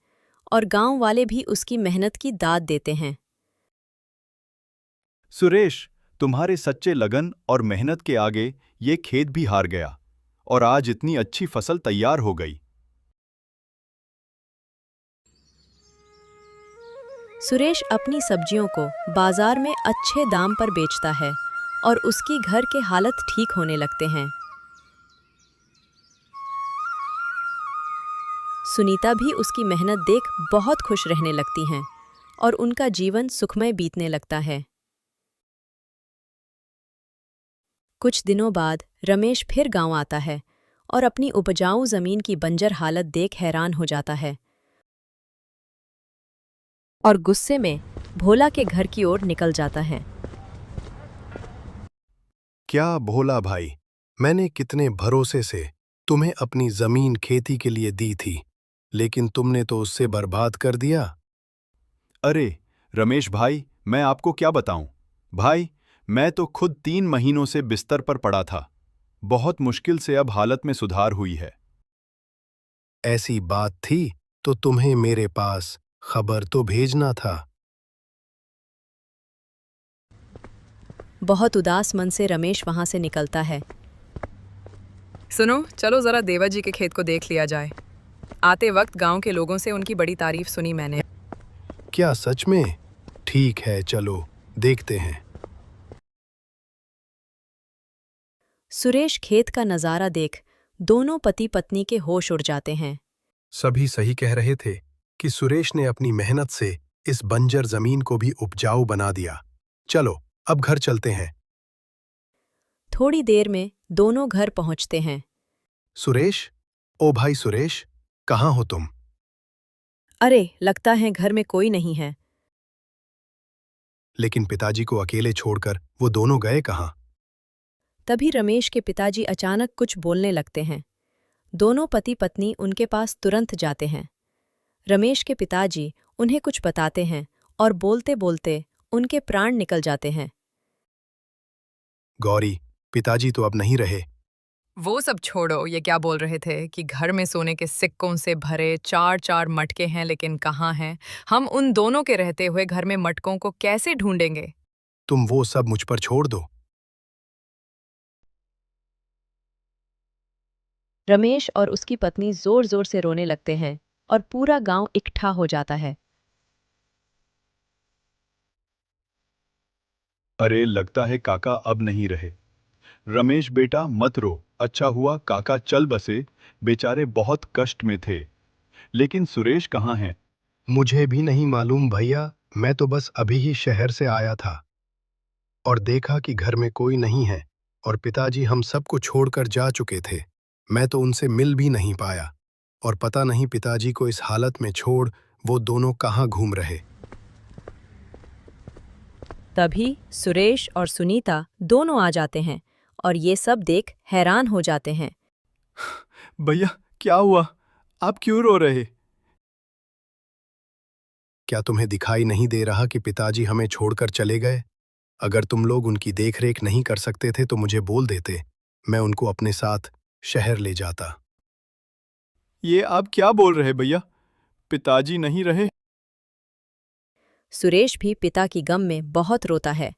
और गांव वाले भी उसकी मेहनत की दाद देते हैं। सुरेश, तुम्हारे सच्चे लगन और मेहनत के आगे ये खेत भी हार गया और आज इतनी अच्छी फसल तैयार हो गई। सुरेश अपनी सब्जियों को बाजार में अच्छे दाम पर बेचता है और उसकी घर के हालत ठीक होने लगते हैं। सुनीता भी उसकी मेहनत देख बहुत खुश रहने लगती हैं और उनका जीवन सुखमय बीतने लगता है। कुछ दिनों बाद रमेश फिर गांव आता है और अपनी उपजाऊ जमीन की बंजर हालत देख हैरान हो जाता है और गुस्से में भोला के घर की ओर निकल जाता है। क्या भोला भाई, मैंने कितने भरोसे से तुम्हें अपनी जमीन खेती के लिए दी थी, लेकिन तुमने तो उससे बर्बाद कर दिया। अरे रमेश भाई, मैं आपको क्या बताऊं। भाई, मैं तो खुद 3 महीनों से बिस्तर पर पड़ा था। बहुत मुश्किल से अब हालत में सुधार हुई है। ऐसी बात थी तो तुम्हें मेरे पास खबर तो भेजना था। बहुत उदास मन से रमेश वहां से निकलता है। सुनो, चलो जरा देवर जी के खेत को देख लिया जाए। आते वक्त गांव के लोगों से उनकी बड़ी तारीफ सुनी मैंने। क्या सच में? ठीक है, चलो देखते हैं। सुरेश खेत का नजारा देख दोनों पति पत्नी के होश उड़ जाते हैं। सभी सही कह रहे थे कि सुरेश ने अपनी मेहनत से इस बंजर जमीन को भी उपजाऊ बना दिया। चलो अब घर चलते हैं। थोड़ी देर में दोनों घर पहुंचते हैं। सुरेश, ओ भाई सुरेश, कहाँ हो तुम? अरे, लगता है घर में कोई नहीं है। लेकिन पिताजी को अकेले छोड़कर वो दोनों गए कहाँ? तभी रमेश के पिताजी अचानक कुछ बोलने लगते हैं। दोनों पति पत्नी उनके पास तुरंत जाते हैं। रमेश के पिताजी उन्हें कुछ बताते हैं और बोलते बोलते उनके प्राण निकल जाते हैं। गौरी, पिताजी तो अब नहीं रहे। वो सब छोड़ो, ये क्या बोल रहे थे कि घर में सोने के सिक्कों से भरे 4-4 मटके हैं, लेकिन कहाँ हैं? हम उन दोनों के रहते हुए घर में मटकों को कैसे ढूंढेंगे? तुम वो सब मुझ पर छोड़ दो। रमेश और उसकी पत्नी जोर जोर से रोने लगते हैं और पूरा गांव इकट्ठा हो जाता है। अरे लगता है काका अब नहीं रहे। रमेश बेटा मत रो, अच्छा हुआ काका चल बसे, बेचारे बहुत कष्ट में थे। लेकिन सुरेश कहाँ है? मुझे भी नहीं मालूम भैया, मैं तो बस अभी ही शहर से आया था और देखा कि घर में कोई नहीं है और पिताजी हम सबको छोड़कर जा चुके थे। मैं तो उनसे मिल भी नहीं पाया और पता नहीं पिताजी को इस हालत में छोड़ वो दोनों कहाँ घूम रहे। तभी सुरेश और सुनीता दोनों आ जाते हैं और ये सब देख हैरान हो जाते हैं। भैया क्या हुआ? आप क्यों रो रहे? क्या तुम्हें दिखाई नहीं दे रहा कि पिताजी हमें छोड़कर चले गए? अगर तुम लोग उनकी देखरेख नहीं कर सकते थे तो मुझे बोल देते, मैं उनको अपने साथ शहर ले जाता। ये आप क्या बोल रहे भैया? पिताजी नहीं रहे? सुरेश भी पिता की गम में बहुत रोता है।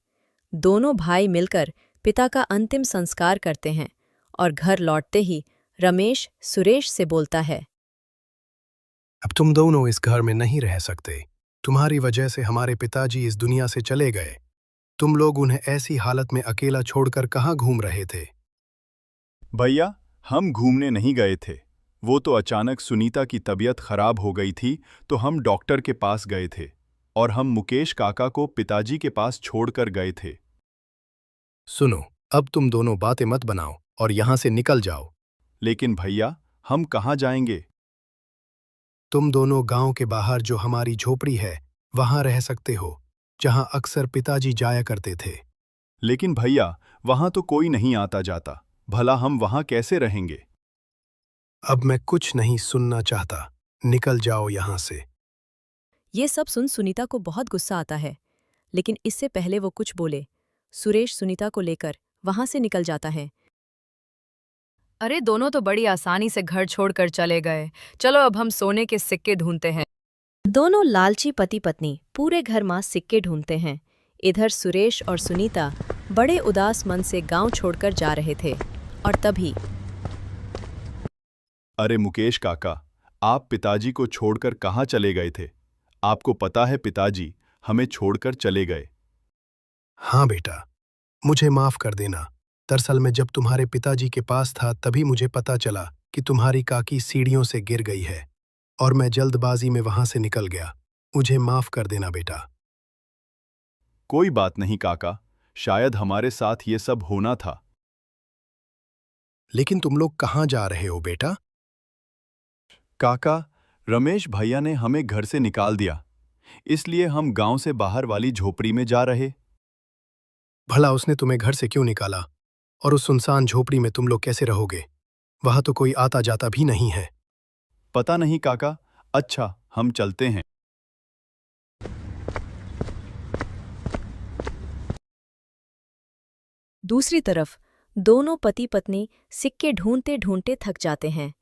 दोनों भाई मिलकर पिता का अंतिम संस्कार करते हैं और घर लौटते ही रमेश सुरेश से बोलता है, अब तुम दोनों इस घर में नहीं रह सकते। तुम्हारी वजह से हमारे पिताजी इस दुनिया से चले गए। तुम लोग उन्हें ऐसी हालत में अकेला छोड़कर कहाँ घूम रहे थे? भैया, हम घूमने नहीं गए थे। वो तो अचानक सुनीता की तबीयत खराब हो गई थी तो हम डॉक्टर के पास गए थे और हम मुकेश काका को पिताजी के पास छोड़कर गए थे। सुनो, अब तुम दोनों बातें मत बनाओ और यहाँ से निकल जाओ। लेकिन भैया, हम कहाँ जाएंगे? तुम दोनों गांव के बाहर जो हमारी झोपड़ी है वहां रह सकते हो, जहां अक्सर पिताजी जाया करते थे। लेकिन भैया, वहां तो कोई नहीं आता जाता, भला हम वहां कैसे रहेंगे? अब मैं कुछ नहीं सुनना चाहता, निकल जाओ यहाँ से। ये सब सुन सुनीता को बहुत गुस्सा आता है, लेकिन इससे पहले वो कुछ बोले, सुरेश सुनीता को लेकर वहां से निकल जाता है। अरे दोनों तो बड़ी आसानी से घर छोड़कर चले गए। चलो अब हम सोने के सिक्के ढूंढते हैं। दोनों लालची पति पत्नी पूरे घर में सिक्के ढूंढते हैं। इधर सुरेश और सुनीता बड़े उदास मन से गांव छोड़कर जा रहे थे और तभी अरे मुकेश काका, आप पिताजी को छोड़कर कहाँ चले गए थे? आपको पता है पिताजी हमें छोड़कर चले गए। हाँ बेटा, मुझे माफ कर देना। दरअसल मैं जब तुम्हारे पिताजी के पास था तभी मुझे पता चला कि तुम्हारी काकी सीढ़ियों से गिर गई है और मैं जल्दबाजी में वहां से निकल गया। मुझे माफ कर देना बेटा। कोई बात नहीं काका, शायद हमारे साथ ये सब होना था। लेकिन तुम लोग कहाँ जा रहे हो बेटा? काका, रमेश भैया ने हमें घर से निकाल दिया, इसलिए हम गांव से बाहर वाली झोपड़ी में जा रहे। भला उसने तुम्हें घर से क्यों निकाला? और उस सुनसान झोपड़ी में तुम लोग कैसे रहोगे? वहां तो कोई आता जाता भी नहीं है। पता नहीं काका। अच्छा, हम चलते हैं। दूसरी तरफ दोनों पति पत्नी सिक्के ढूंढते ढूंढते थक जाते हैं।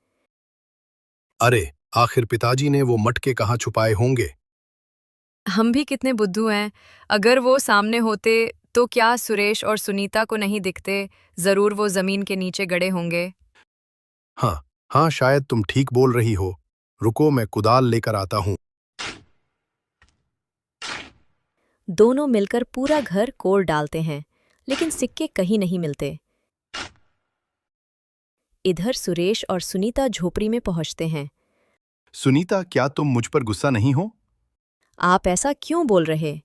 अरे, आखिर पिताजी ने वो मटके कहाँ छुपाए होंगे? हम भी कितने बुद्धू हैं। अगर वो सामने होते तो क्या सुरेश और सुनीता को नहीं दिखते? जरूर वो जमीन के नीचे गड़े होंगे। हाँ, शायद तुम ठीक बोल रही हो। रुको, मैं कुदाल लेकर आता हूँ। दोनों मिलकर पूरा घर कोड़ डालते हैं, लेकिन सिक्के कहीं नहीं मिलते। इधर सुरेश और सुनीता झोपड़ी में पहुंचते हैं। सुनीता, क्या तुम मुझ पर गुस्सा नहीं हो? आप ऐसा क्यों बोल रहे?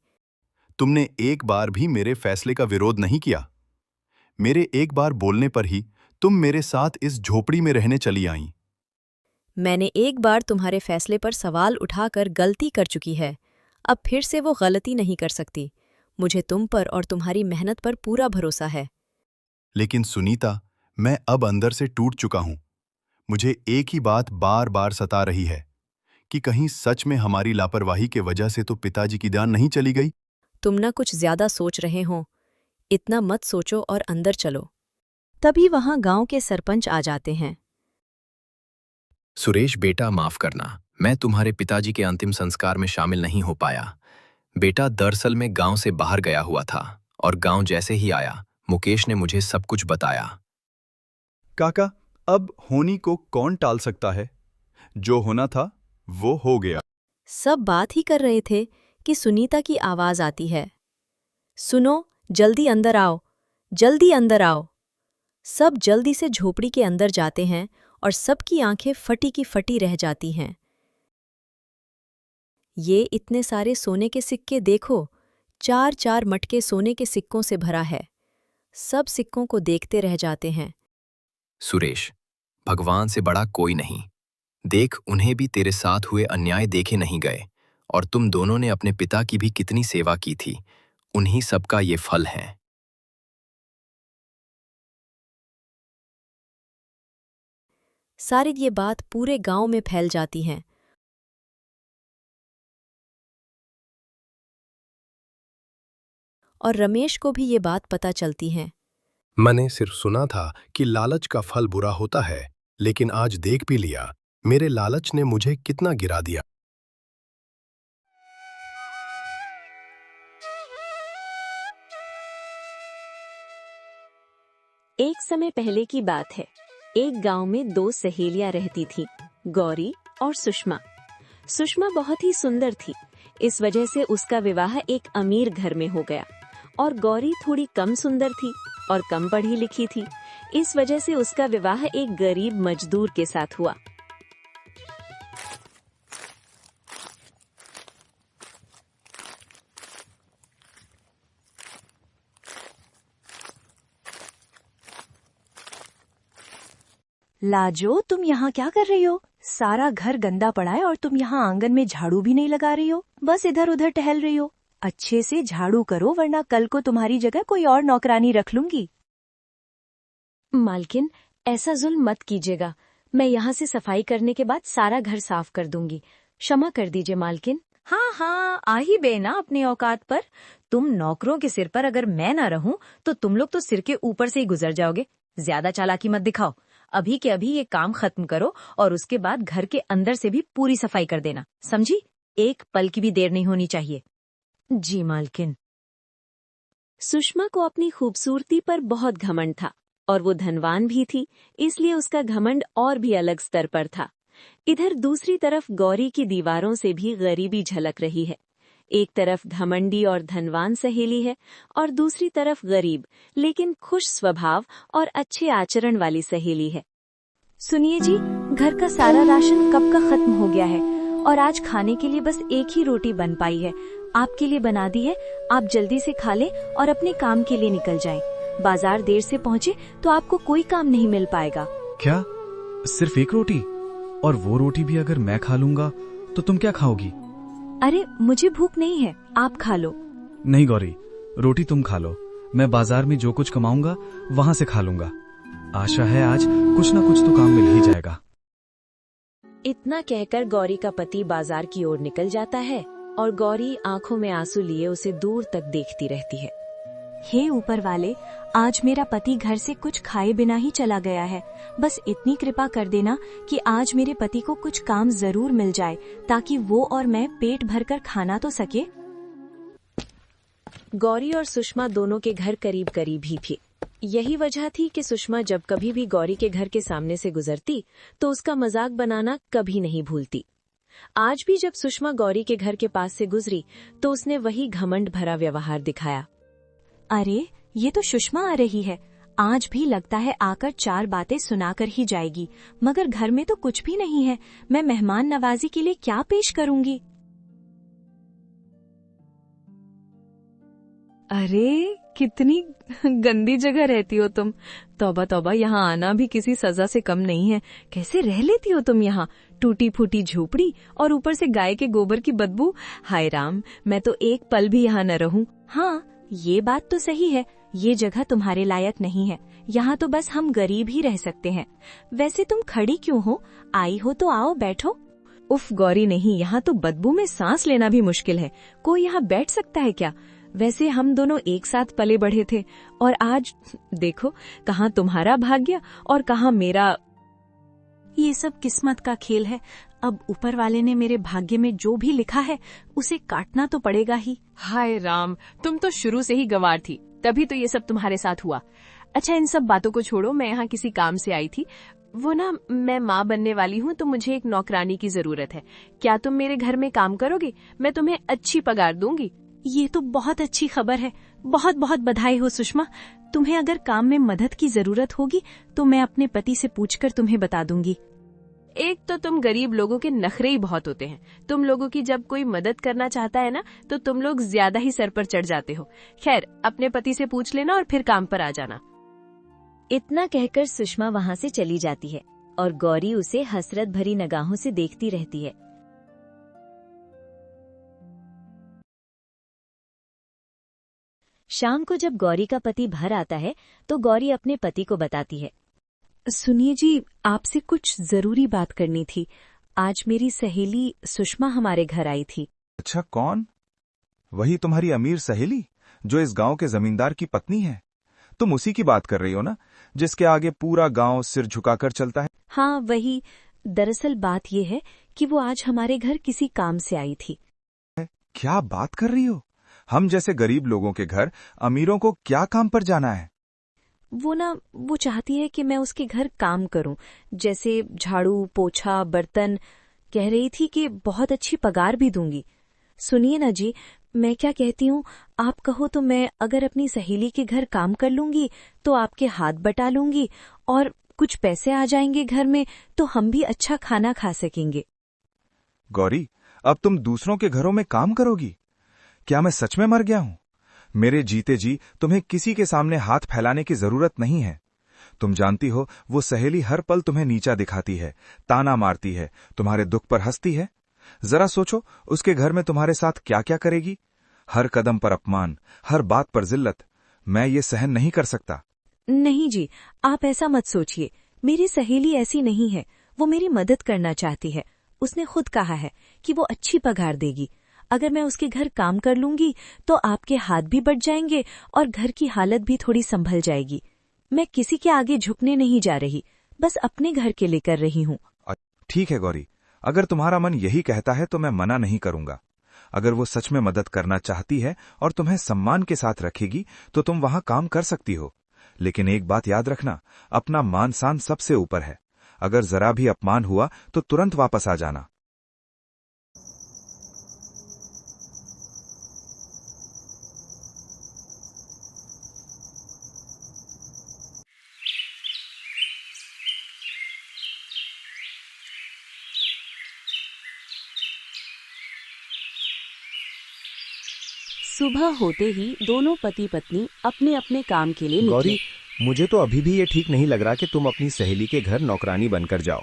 तुमने एक बार भी मेरे फैसले का विरोध नहीं किया। मेरे एक बार बोलने पर ही तुम मेरे साथ इस झोपड़ी में रहने चली आईं। मैंने एक बार तुम्हारे फैसले पर सवाल उठाकर गलती कर चुकी है। अब फिर से वो गलती नहीं कर सकती। मुझे तुम पर और तुम्हारी मेहनत पर पूरा भरोसा है। लेकिन सुनीता, मैं अब अंदर से टूट चुका हूं। मुझे एक ही बात बार बार सता रही है कि कहीं सच में हमारी लापरवाही के वजह से तो पिताजी की जान नहीं चली गई। तुम ना कुछ ज्यादा सोच रहे हो। इतना मत सोचो और अंदर चलो। तभी वहां गांव के सरपंच आ जाते हैं। सुरेश बेटा, माफ करना, मैं तुम्हारे पिताजी के अंतिम संस्कार में शामिल नहीं हो पाया। बेटा दरअसल मैं गांव से बाहर गया हुआ था और गांव जैसे ही आया मुकेश ने मुझे सब कुछ बताया। काका, अब होनी को कौन टाल सकता है? जो होना था वो हो गया। सब बात ही कर रहे थे कि सुनीता की आवाज आती है, सुनो, जल्दी अंदर आओ, जल्दी अंदर आओ। सब जल्दी से झोपड़ी के अंदर जाते हैं और सबकी आंखें फटी की फटी रह जाती हैं। ये इतने सारे सोने के सिक्के देखो, 4-4 मटके सोने के सिक्कों से भरा है। सब सिक्कों को देखते रह जाते हैं। सुरेश, भगवान से बड़ा कोई नहीं। देख, उन्हें भी तेरे साथ हुए अन्याय देखे नहीं गए और तुम दोनों ने अपने पिता की भी कितनी सेवा की थी। उन्हीं सबका ये फल है। सारी ये बात पूरे गांव में फैल जाती है। और रमेश को भी ये बात पता चलती है। मैंने सिर्फ सुना था कि लालच का फल बुरा होता है, लेकिन आज देख भी लिया मेरे लालच ने मुझे कितना गिरा दिया। एक समय पहले की बात है। एक गांव में 2 सहेलियां रहती थीं, गौरी और सुषमा। सुषमा बहुत ही सुंदर थी, इस वजह से उसका विवाह एक अमीर घर में हो गया और गौरी थोड़ी कम सुंदर थी और कम पढ़ी लिखी थी। इस वजह से उसका विवाह एक गरीब मजदूर के साथ हुआ। लाजो, तुम यहाँ क्या कर रही हो? सारा घर गंदा पड़ा है और तुम यहाँ आंगन में झाड़ू भी नहीं लगा रही हो, बस इधर उधर टहल रही हो। अच्छे से झाड़ू करो वरना कल को तुम्हारी जगह कोई और नौकरानी रख लूंगी। मालकिन, ऐसा जुल्म मत कीजिएगा। मैं यहाँ से सफाई करने के बाद सारा घर साफ कर दूंगी। क्षमा कर दीजिए मालकिन। हाँ हाँ, आ ही बे ना अपनी औकात पर। तुम नौकरों के सिर पर अगर मैं ना रहूं तो तुम लोग तो सिर के ऊपर से ही गुजर जाओगे। ज्यादा चालाकी मत दिखाओ। अभी के अभी ये काम खत्म करो और उसके बाद घर के अंदर से भी पूरी सफाई कर देना, समझी? एक पल की भी देर नहीं होनी चाहिए। जी मालकिन। सुषमा को अपनी खूबसूरती पर बहुत घमंड था और वो धनवान भी थी, इसलिए उसका घमंड और भी अलग स्तर पर था। इधर दूसरी तरफ गौरी की दीवारों से भी गरीबी झलक रही है। एक तरफ घमंडी और धनवान सहेली है और दूसरी तरफ गरीब लेकिन खुश स्वभाव और अच्छे आचरण वाली सहेली है। सुनिए जी, घर का सारा राशन कब का खत्म हो गया है और आज खाने के लिए बस एक ही रोटी बन पाई है। आपके लिए बना दी है, आप जल्दी से खा लें और अपने काम के लिए निकल जाएं। बाजार देर से पहुँचे तो आपको कोई काम नहीं मिल पाएगा। क्या सिर्फ एक रोटी? और वो रोटी भी अगर मैं खा लूंगा तो तुम क्या खाओगी? अरे मुझे भूख नहीं है, आप खा लो। नहीं गौरी, रोटी तुम खा लो, मैं बाजार में जो कुछ कमाऊंगा वहां से खा लूंगा। आशा है आज कुछ न कुछ तो काम मिल ही जाएगा। इतना कहकर गौरी का पति बाजार की ओर निकल जाता है और गौरी आंखों में आंसू लिए उसे दूर तक देखती रहती है। हे ऊपर वाले, आज मेरा पति घर से कुछ खाए बिना ही चला गया है। बस इतनी कृपा कर देना कि आज मेरे पति को कुछ काम जरूर मिल जाए ताकि वो और मैं पेट भरकर खाना तो सके। गौरी और सुषमा दोनों के घर करीब करीब ही थे। यही वजह थी कि सुषमा जब कभी भी गौरी के घर के सामने से गुजरती तो उसका मजाक बनाना कभी नहीं भूलती। आज भी जब सुषमा गौरी के घर के पास से गुजरी तो उसने वही घमंड भरा व्यवहार दिखाया। अरे ये तो सुषमा आ रही है। आज भी लगता है आकर चार बातें सुनाकर ही जाएगी, मगर घर में तो कुछ भी नहीं है। मैं मेहमान नवाजी के लिए क्या पेश करूंगी? अरे कितनी गंदी जगह रहती हो तुम। तौबा तौबा, यहाँ आना भी किसी सजा से कम नहीं है। कैसे रह लेती हो तुम यहाँ? टूटी फूटी झोपड़ी और ऊपर से गाय के गोबर की बदबू। हाय राम, मैं तो एक पल भी यहाँ न रहूं। हाँ, ये बात तो सही है, ये जगह तुम्हारे लायक नहीं है। यहाँ तो बस हम गरीब ही रह सकते हैं। वैसे तुम खड़ी क्यों हो? आई हो तो आओ, बैठो। उफ गौरी, नहीं, यहाँ तो बदबू में सांस लेना भी मुश्किल है। कोई यहाँ बैठ सकता है क्या? वैसे हम दोनों एक साथ पले बढ़े थे और आज देखो, कहाँ तुम्हारा भाग्य और कहाँ मेरा। ये सब किस्मत का खेल है। अब ऊपर वाले ने मेरे भाग्य में जो भी लिखा है उसे काटना तो पड़ेगा ही। हाय राम, तुम तो शुरू से ही गंवार थी, तभी तो ये सब तुम्हारे साथ हुआ। अच्छा, इन सब बातों को छोड़ो, मैं यहाँ किसी काम से आई थी। वो ना, मैं माँ बनने वाली हूँ तो मुझे एक नौकरानी की जरूरत है। क्या तुम मेरे घर में काम करोगी? मैं तुम्हें अच्छी पगार दूंगी। ये तो बहुत अच्छी खबर है। बहुत बहुत बधाई हो सुषमा। तुम्हें अगर काम में मदद की जरूरत होगी तो मैं अपने पति से पूछकर तुम्हें बता दूंगी। एक तो तुम गरीब लोगों के नखरे ही बहुत होते हैं। तुम लोगों की जब कोई मदद करना चाहता है ना तो तुम लोग ज्यादा ही सर पर चढ़ जाते हो। खैर, अपने पति से पूछ लेना और फिर काम पर आ जाना। इतना कहकर सुषमा वहाँ से चली जाती है और गौरी उसे हसरत भरी निगाहों से देखती रहती है। शाम को जब गौरी का पति घर आता है तो गौरी अपने पति को बताती है, सुनिए जी, आपसे कुछ जरूरी बात करनी थी। आज मेरी सहेली सुषमा हमारे घर आई थी। अच्छा, कौन? वही तुम्हारी अमीर सहेली जो इस गांव के जमींदार की पत्नी है? तुम उसी की बात कर रही हो ना, जिसके आगे पूरा गांव सिर झुकाकर चलता है? हाँ, वही। दरअसल बात यह है कि वो आज हमारे घर किसी काम से आई थी। क्या बात कर रही हो? हम जैसे गरीब लोगों के घर अमीरों को क्या काम पर जाना है? वो चाहती है कि मैं उसके घर काम करूं, जैसे झाड़ू, पोछा, बर्तन। कह रही थी कि बहुत अच्छी पगार भी दूंगी। सुनिए ना जी, मैं क्या कहती हूँ, आप कहो तो मैं अगर अपनी सहेली के घर काम कर लूंगी तो आपके हाथ बटा लूंगी और कुछ पैसे आ जाएंगे घर में, तो हम भी अच्छा खाना खा सकेंगे। गौरी, अब तुम दूसरों के घरों में काम करोगी? क्या मैं सच में मर गया हूं? मेरे जीते जी तुम्हें किसी के सामने हाथ फैलाने की जरूरत नहीं है। तुम जानती हो वो सहेली हर पल तुम्हें नीचा दिखाती है, ताना मारती है, तुम्हारे दुख पर हंसती है। जरा सोचो उसके घर में तुम्हारे साथ क्या क्या करेगी। हर कदम पर अपमान, हर बात पर जिल्लत। मैं ये सहन नहीं कर सकता। नहीं जी, आप ऐसा मत सोचिए। मेरी सहेली ऐसी नहीं है, वो मेरी मदद करना चाहती है। उसने खुद कहा है कि वो अच्छी पगार देगी। अगर मैं उसके घर काम कर लूंगी तो आपके हाथ भी बट जाएंगे और घर की हालत भी थोड़ी संभल जाएगी। मैं किसी के आगे झुकने नहीं जा रही, बस अपने घर के लिए कर रही हूँ। ठीक है गौरी, अगर तुम्हारा मन यही कहता है तो मैं मना नहीं करूंगा। अगर वो सच में मदद करना चाहती है और तुम्हें सम्मान के साथ रखेगी तो तुम वहां काम कर सकती हो। लेकिन एक बात याद रखना, अपना मान सान सबसे ऊपर है। अगर जरा भी अपमान हुआ तो तुरंत वापस आ जाना। सुबह होते ही दोनों पति पत्नी अपने अपने काम के लिए निकले। गौरी, मुझे तो अभी भी ये ठीक नहीं लग रहा कि तुम अपनी सहेली के घर नौकरानी बनकर जाओ।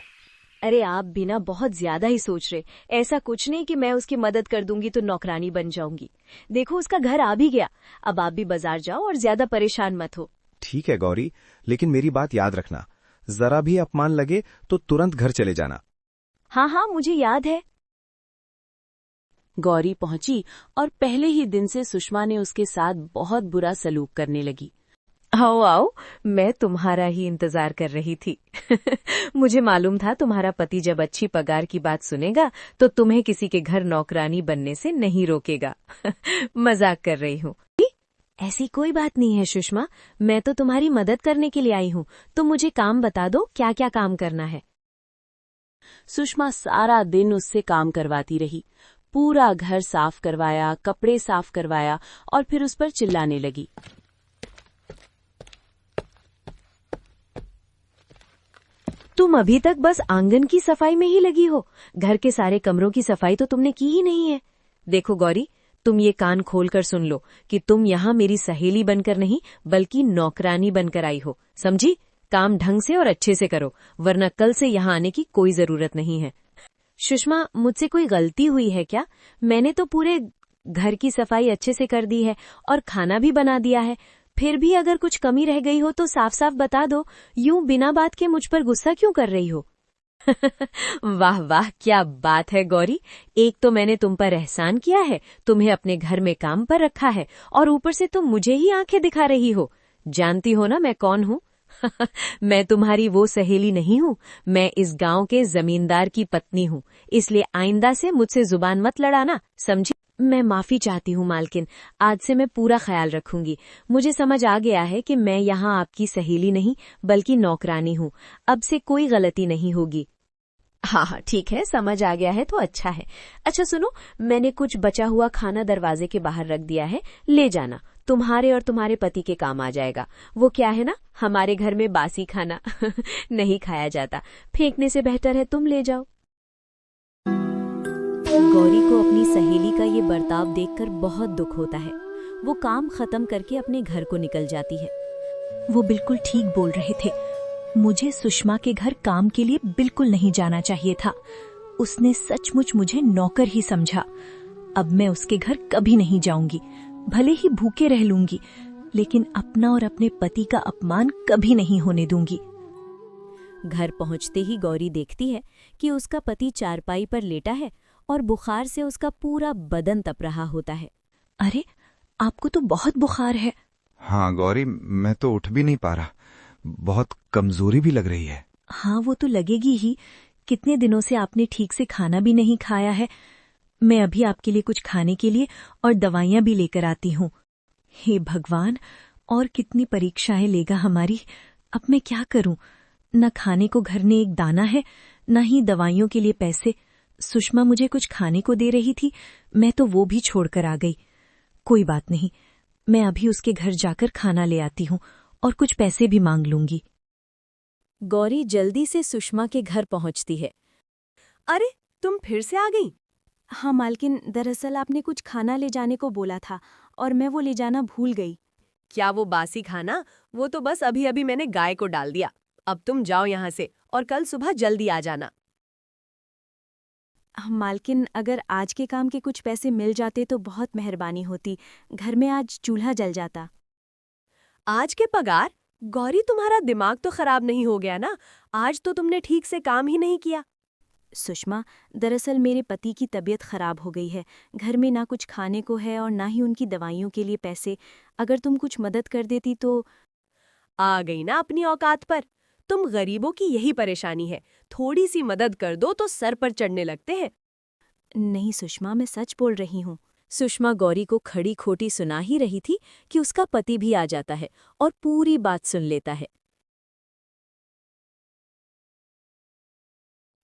अरे आप बिना बहुत ज्यादा ही सोच रहे। ऐसा कुछ नहीं कि मैं उसकी मदद कर दूंगी तो नौकरानी बन जाऊंगी। देखो उसका घर आ भी गया, अब आप भी बाजार जाओ और ज्यादा परेशान मत हो। ठीक है गौरी, लेकिन मेरी बात याद रखना, जरा भी अपमान लगे तो तुरंत घर चले जाना। हाँ हाँ, मुझे याद है। गौरी पहुंची और पहले ही दिन से सुषमा ने उसके साथ बहुत बुरा सलूक करने लगी। आओ आओ, मैं तुम्हारा ही इंतजार कर रही थी। मुझे मालूम था तुम्हारा पति जब अच्छी पगार की बात सुनेगा तो तुम्हें किसी के घर नौकरानी बनने से नहीं रोकेगा। मजाक कर रही हूँ। ऐसी कोई बात नहीं है सुषमा, मैं तो तुम्हारी मदद करने के लिए आई हूँ। तुम मुझे काम बता दो, क्या क्या काम करना है। सुषमा सारा दिन उससे काम करवाती रही। पूरा घर साफ करवाया, कपड़े साफ करवाया और फिर उस पर चिल्लाने लगी। तुम अभी तक बस आंगन की सफाई में ही लगी हो, घर के सारे कमरों की सफाई तो तुमने की ही नहीं है। देखो गौरी, तुम ये कान खोलकर सुन लो कि तुम यहाँ मेरी सहेली बनकर नहीं बल्कि नौकरानी बनकर आई हो, समझी? काम ढंग से और अच्छे से करो, वरना कल से यहाँ आने की कोई जरूरत नहीं है। सुषमा, मुझसे कोई गलती हुई है क्या? मैंने तो पूरे घर की सफाई अच्छे से कर दी है और खाना भी बना दिया है। फिर भी अगर कुछ कमी रह गई हो तो साफ साफ बता दो। यूं बिना बात के मुझ पर गुस्सा क्यों कर रही हो? वाह वाह, क्या बात है गौरी। एक तो मैंने तुम पर एहसान किया है, तुम्हें अपने घर में काम पर रखा है, और ऊपर से तुम मुझे ही आंखें दिखा रही हो। जानती हो ना मैं कौन हूँ? मैं तुम्हारी वो सहेली नहीं हूँ, मैं इस गांव के जमींदार की पत्नी हूँ। इसलिए आइंदा से मुझसे जुबान मत लड़ाना, समझी? मैं माफी चाहती हूँ मालकिन, आज से मैं पूरा ख्याल रखूंगी। मुझे समझ आ गया है कि मैं यहाँ आपकी सहेली नहीं बल्कि नौकरानी हूँ। अब से कोई गलती नहीं होगी। हाँ हाँ ठीक है, समझ आ गया है तो अच्छा है। अच्छा सुनो, मैंने कुछ बचा हुआ खाना दरवाजे के बाहर रख दिया है, ले जाना। तुम्हारे और तुम्हारे पति के काम आ जाएगा। वो क्या है ना, हमारे घर में बासी खाना नहीं खाया जाता, फेंकने से बेहतर है तुम ले जाओ। गौरी को अपनी सहेली का ये बर्ताव देखकर बहुत दुख होता है। वो काम खत्म करके अपने घर को निकल जाती है। वो बिल्कुल ठीक बोल रहे थे। मुझे सुषमा के घर काम के लिए बिल्कुल नहीं जाना चाहिए था। उसने सचमुच मुझे नौकर ही समझा। अब मैं उसके घर कभी नहीं जाऊंगी। भले ही भूखे रह लूंगी, लेकिन अपना और अपने पति का अपमान कभी नहीं होने दूंगी। घर पहुंचते ही गौरी देखती है कि उसका पति चारपाई पर लेटा है और बुखार से उसका पूरा बदन तप रहा होता है। अरे, आपको तो बहुत बुखार है। हाँ गौरी, मैं तो उठ भी नहीं पा रहा, बहुत कमजोरी भी लग रही है। हाँ, वो तो लगेगी ही। कितने दिनों से आपने ठीक से खाना भी नहीं खाया है। मैं अभी आपके लिए कुछ खाने के लिए और दवाइयां भी लेकर आती हूँ। हे भगवान, और कितनी परीक्षाएं लेगा हमारी। अब मैं क्या करूं? न खाने को घर में एक दाना है, न ही दवाइयों के लिए पैसे। सुषमा मुझे कुछ खाने को दे रही थी, मैं तो वो भी छोड़कर आ गई। कोई बात नहीं, मैं अभी उसके घर जाकर खाना ले आती हूँ और कुछ पैसे भी मांग लूंगी। गौरी जल्दी से सुषमा के घर पहुंचती है। अरे, तुम फिर से आ गई? हाँ मालकिन, दरअसल आपने कुछ खाना ले जाने को बोला था और मैं वो ले जाना भूल गई। क्या वो बासी खाना? वो तो बस अभी अभी मैंने गाय को डाल दिया। अब तुम जाओ यहाँ से और कल सुबह जल्दी आ जाना। मालकिन, अगर आज के काम के कुछ पैसे मिल जाते तो बहुत मेहरबानी होती। घर में आज चूल्हा जल जाता। आज के पगार? गौरी, तुम्हारा दिमाग तो खराब नहीं हो गया ना? आज तो तुमने ठीक से काम ही नहीं किया। सुषमा, दरअसल मेरे पति की तबीयत खराब हो गई है। घर में ना कुछ खाने को है और ना ही उनकी दवाइयों के लिए पैसे। अगर तुम कुछ मदद कर देती तो। आ गई ना अपनी औकात पर। तुम गरीबों की यही परेशानी है, थोड़ी सी मदद कर दो तो सर पर चढ़ने लगते हैं। नहीं सुषमा, मैं सच बोल रही हूँ। सुषमा गौरी को खड़ी खोटी सुना ही रही थी कि उसका पति भी आ जाता है और पूरी बात सुन लेता है।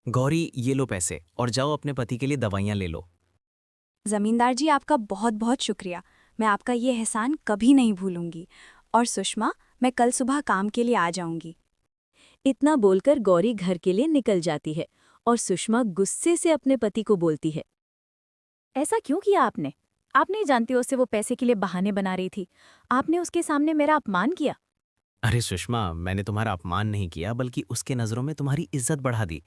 गौरी, ये लो पैसे और जाओ अपने पति के लिए दवाइयाँ ले लो। जमींदार जी, आपका बहुत बहुत शुक्रिया। मैं आपका ये एहसान कभी नहीं भूलूंगी। और सुषमा, मैं कल सुबह काम के लिए आ जाऊंगी। इतना बोलकर गौरी घर के लिए निकल जाती है और सुषमा गुस्से से अपने पति को बोलती है। ऐसा क्यों किया आपने? आप नहीं जानती उससे वो पैसे के लिए बहाने बना रही थी। आपने उसके सामने मेरा अपमान किया। अरे सुषमा, मैंने तुम्हारा अपमान नहीं किया, बल्कि उसके नज़रों में तुम्हारी इज्जत बढ़ा दी।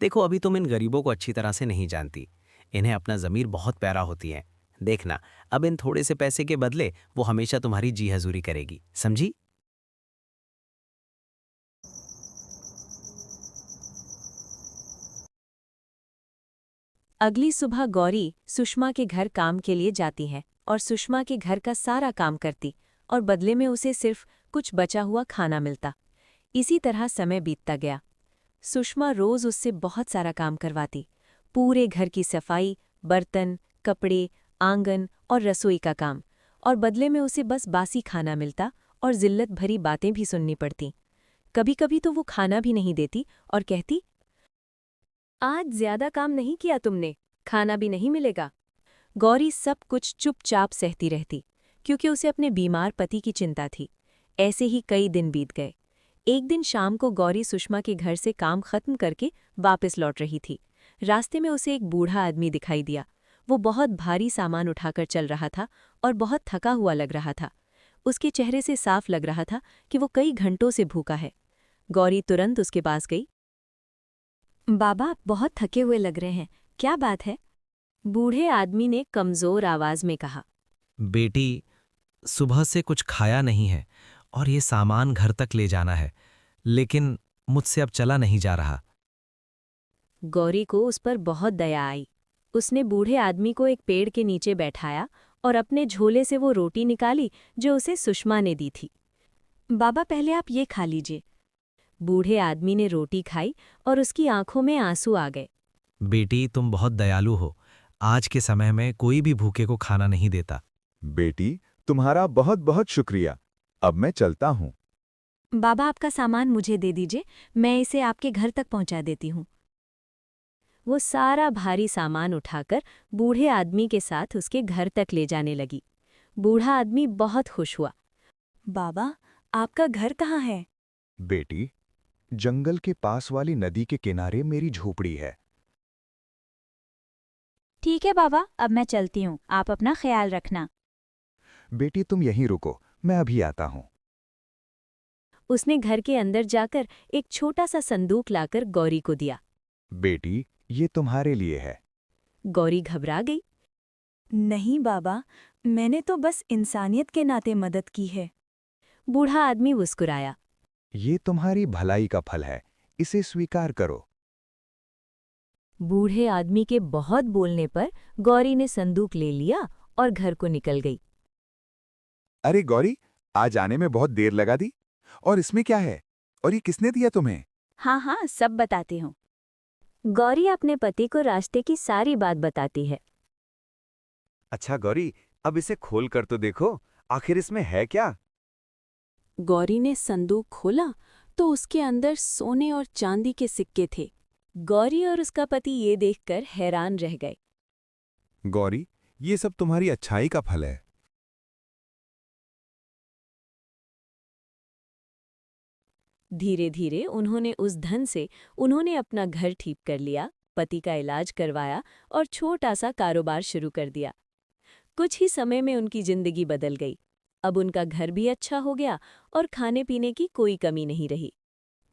देखो, अभी तुम इन गरीबों को अच्छी तरह से नहीं जानती। इन्हें अपना ज़मीर बहुत प्यारा होती है। देखना, अब इन थोड़े से पैसे के बदले वो हमेशा तुम्हारी जी हजूरी करेगी, समझी? अगली सुबह गौरी सुषमा के घर काम के लिए जाती है और सुषमा के घर का सारा काम करती और बदले में उसे सिर्फ कुछ बचा हुआ खाना मिलता। इसी तरह समय बीतता गया। सुषमा रोज उससे बहुत सारा काम करवाती, पूरे घर की सफाई, बर्तन, कपड़े, आंगन और रसोई का काम, और बदले में उसे बस बासी खाना मिलता और जिल्लत भरी बातें भी सुननी पड़ती। कभी कभी तो वो खाना भी नहीं देती और कहती, आज ज्यादा काम नहीं किया तुमने, खाना भी नहीं मिलेगा। गौरी सब कुछ चुपचाप सहती रहती, क्योंकि उसे अपने बीमार पति की चिंता थी। ऐसे ही कई दिन बीत गए। एक दिन शाम को गौरी सुषमा के घर से काम खत्म करके वापस लौट रही थी। रास्ते में उसे एक बूढ़ा आदमी दिखाई दिया। वो बहुत भारी सामान उठाकर चल रहा था और बहुत थका हुआ लग रहा था। उसके चेहरे से साफ लग रहा था कि वो कई घंटों से भूखा है। गौरी तुरंत उसके पास गई। बाबा, आप बहुत थके हुए लग रहे हैं, क्या बात है? बूढ़े आदमी ने कमजोर आवाज में कहा। बेटी, सुबह से कुछ खाया नहीं है और ये सामान घर तक ले जाना है, लेकिन मुझसे अब चला नहीं जा रहा। गौरी को उस पर बहुत दया आई। उसने बूढ़े आदमी को एक पेड़ के नीचे बैठाया और अपने झोले से वो रोटी निकाली जो उसे सुषमा ने दी थी। बाबा, पहले आप ये खा लीजिए। बूढ़े आदमी ने रोटी खाई और उसकी आंखों में आंसू आ गए। बेटी, तुम बहुत दयालु हो। आज के समय में कोई भी भूखे को खाना नहीं देता। बेटी, तुम्हारा बहुत बहुत शुक्रिया। अब मैं चलता हूँ। बाबा, आपका सामान मुझे दे दीजिए, मैं इसे आपके घर तक पहुंचा देती हूँ। वो सारा भारी सामान उठाकर बूढ़े आदमी के साथ उसके घर तक ले जाने लगी। बूढ़ा आदमी बहुत खुश हुआ। बाबा, आपका घर कहाँ है? बेटी, जंगल के पास वाली नदी के किनारे मेरी झोपड़ी है। ठीक है बाबा, अब मैं चलती हूँ। आप अपना ख्याल रखना। बेटी, तुम यहीं रुको, मैं अभी आता हूँ। उसने घर के अंदर जाकर एक छोटा सा संदूक लाकर गौरी को दिया। बेटी, ये तुम्हारे लिए है। गौरी घबरा गई। नहीं बाबा, मैंने तो बस इंसानियत के नाते मदद की है। बूढ़ा आदमी मुस्कुराया। ये तुम्हारी भलाई का फल है, इसे स्वीकार करो। बूढ़े आदमी के बहुत बोलने पर गौरी ने संदूक ले लिया और घर को निकल गई। अरे गौरी, आज आने में बहुत देर लगा दी। और इसमें क्या है? और ये किसने दिया तुम्हें? हाँ हाँ, सब बताती हूँ। गौरी अपने पति को रास्ते की सारी बात बताती है। अच्छा गौरी, अब इसे खोल कर तो देखो, आखिर इसमें है क्या? गौरी ने संदूक खोला तो उसके अंदर सोने और चांदी के सिक्के थे। गौरी और उसका पति ये देखकर हैरान रह गए। गौरी, ये सब तुम्हारी अच्छाई का फल है। धीरे धीरे उन्होंने उस धन से उन्होंने अपना घर ठीक कर लिया, पति का इलाज करवाया और छोटा सा कारोबार शुरू कर दिया। कुछ ही समय में उनकी जिंदगी बदल गई। अब उनका घर भी अच्छा हो गया और खाने पीने की कोई कमी नहीं रही।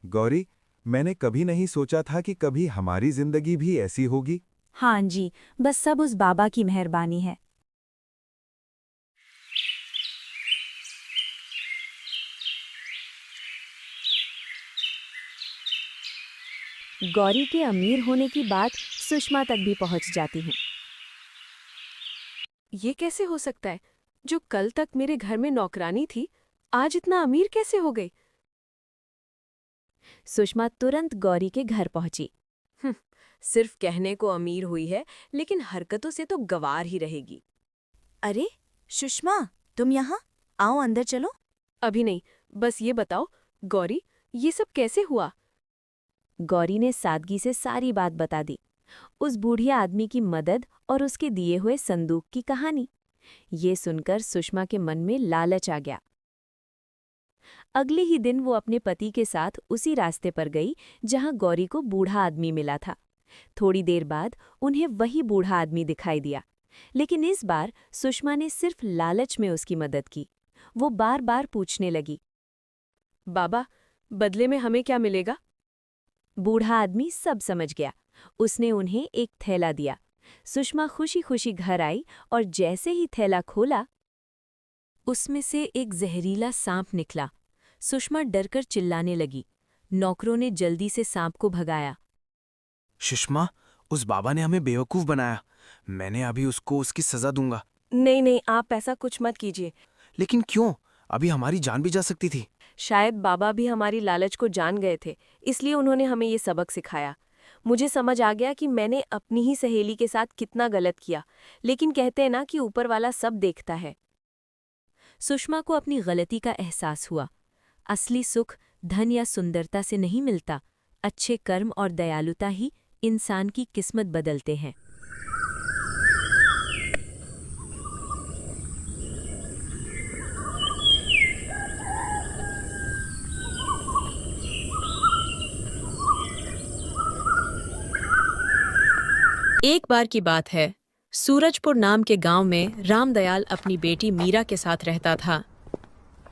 गौरी, मैंने कभी नहीं सोचा था कि कभी हमारी जिंदगी भी ऐसी होगी। हाँ जी, बस सब उस बाबा की मेहरबानी है। गौरी के अमीर होने की बात सुषमा तक भी पहुंच जाती है। ये कैसे हो सकता है? जो कल तक मेरे घर में नौकरानी थी, आज इतना अमीर कैसे हो गई? सुषमा तुरंत गौरी के घर पहुंची। सिर्फ कहने को अमीर हुई है, लेकिन हरकतों से तो गवार ही रहेगी। अरे सुषमा, तुम यहाँ आओ, अंदर चलो। अभी नहीं, बस ये बताओ गौरी, ये सब कैसे हुआ? गौरी ने सादगी से सारी बात बता दी, उस बूढ़िया आदमी की मदद और उसके दिए हुए संदूक की कहानी। ये सुनकर सुषमा के मन में लालच आ गया। अगले ही दिन वो अपने पति के साथ उसी रास्ते पर गई जहां गौरी को बूढ़ा आदमी मिला था। थोड़ी देर बाद उन्हें वही बूढ़ा आदमी दिखाई दिया, लेकिन इस बार सुषमा ने सिर्फ लालच में उसकी मदद की। वो बार बार पूछने लगी, बाबा, बदले में हमें क्या मिलेगा? बूढ़ा आदमी सब समझ गया। उसने उन्हें एक थैला दिया। सुषमा खुशी खुशी घर आई और जैसे ही थैला खोला, उसमें से एक जहरीला सांप निकला। सुषमा डरकर चिल्लाने लगी। नौकरों ने जल्दी से सांप को भगाया। सुषमा, उस बाबा ने हमें बेवकूफ बनाया। मैंने अभी उसको उसकी सजा दूंगा। नहीं नहीं, आप ऐसा कुछ मत कीजिए। लेकिन क्यों? अभी हमारी जान भी जा सकती थी। शायद बाबा भी हमारी लालच को जान गए थे, इसलिए उन्होंने हमें ये सबक सिखाया। मुझे समझ आ गया कि मैंने अपनी ही सहेली के साथ कितना गलत किया, लेकिन कहते हैं ना कि ऊपर वाला सब देखता है। सुषमा को अपनी गलती का एहसास हुआ। असली सुख धन या सुंदरता से नहीं मिलता। अच्छे कर्म और दयालुता ही इंसान की किस्मत बदलते हैं। एक बार की बात है, सूरजपुर नाम के गांव में रामदयाल अपनी बेटी मीरा के साथ रहता था।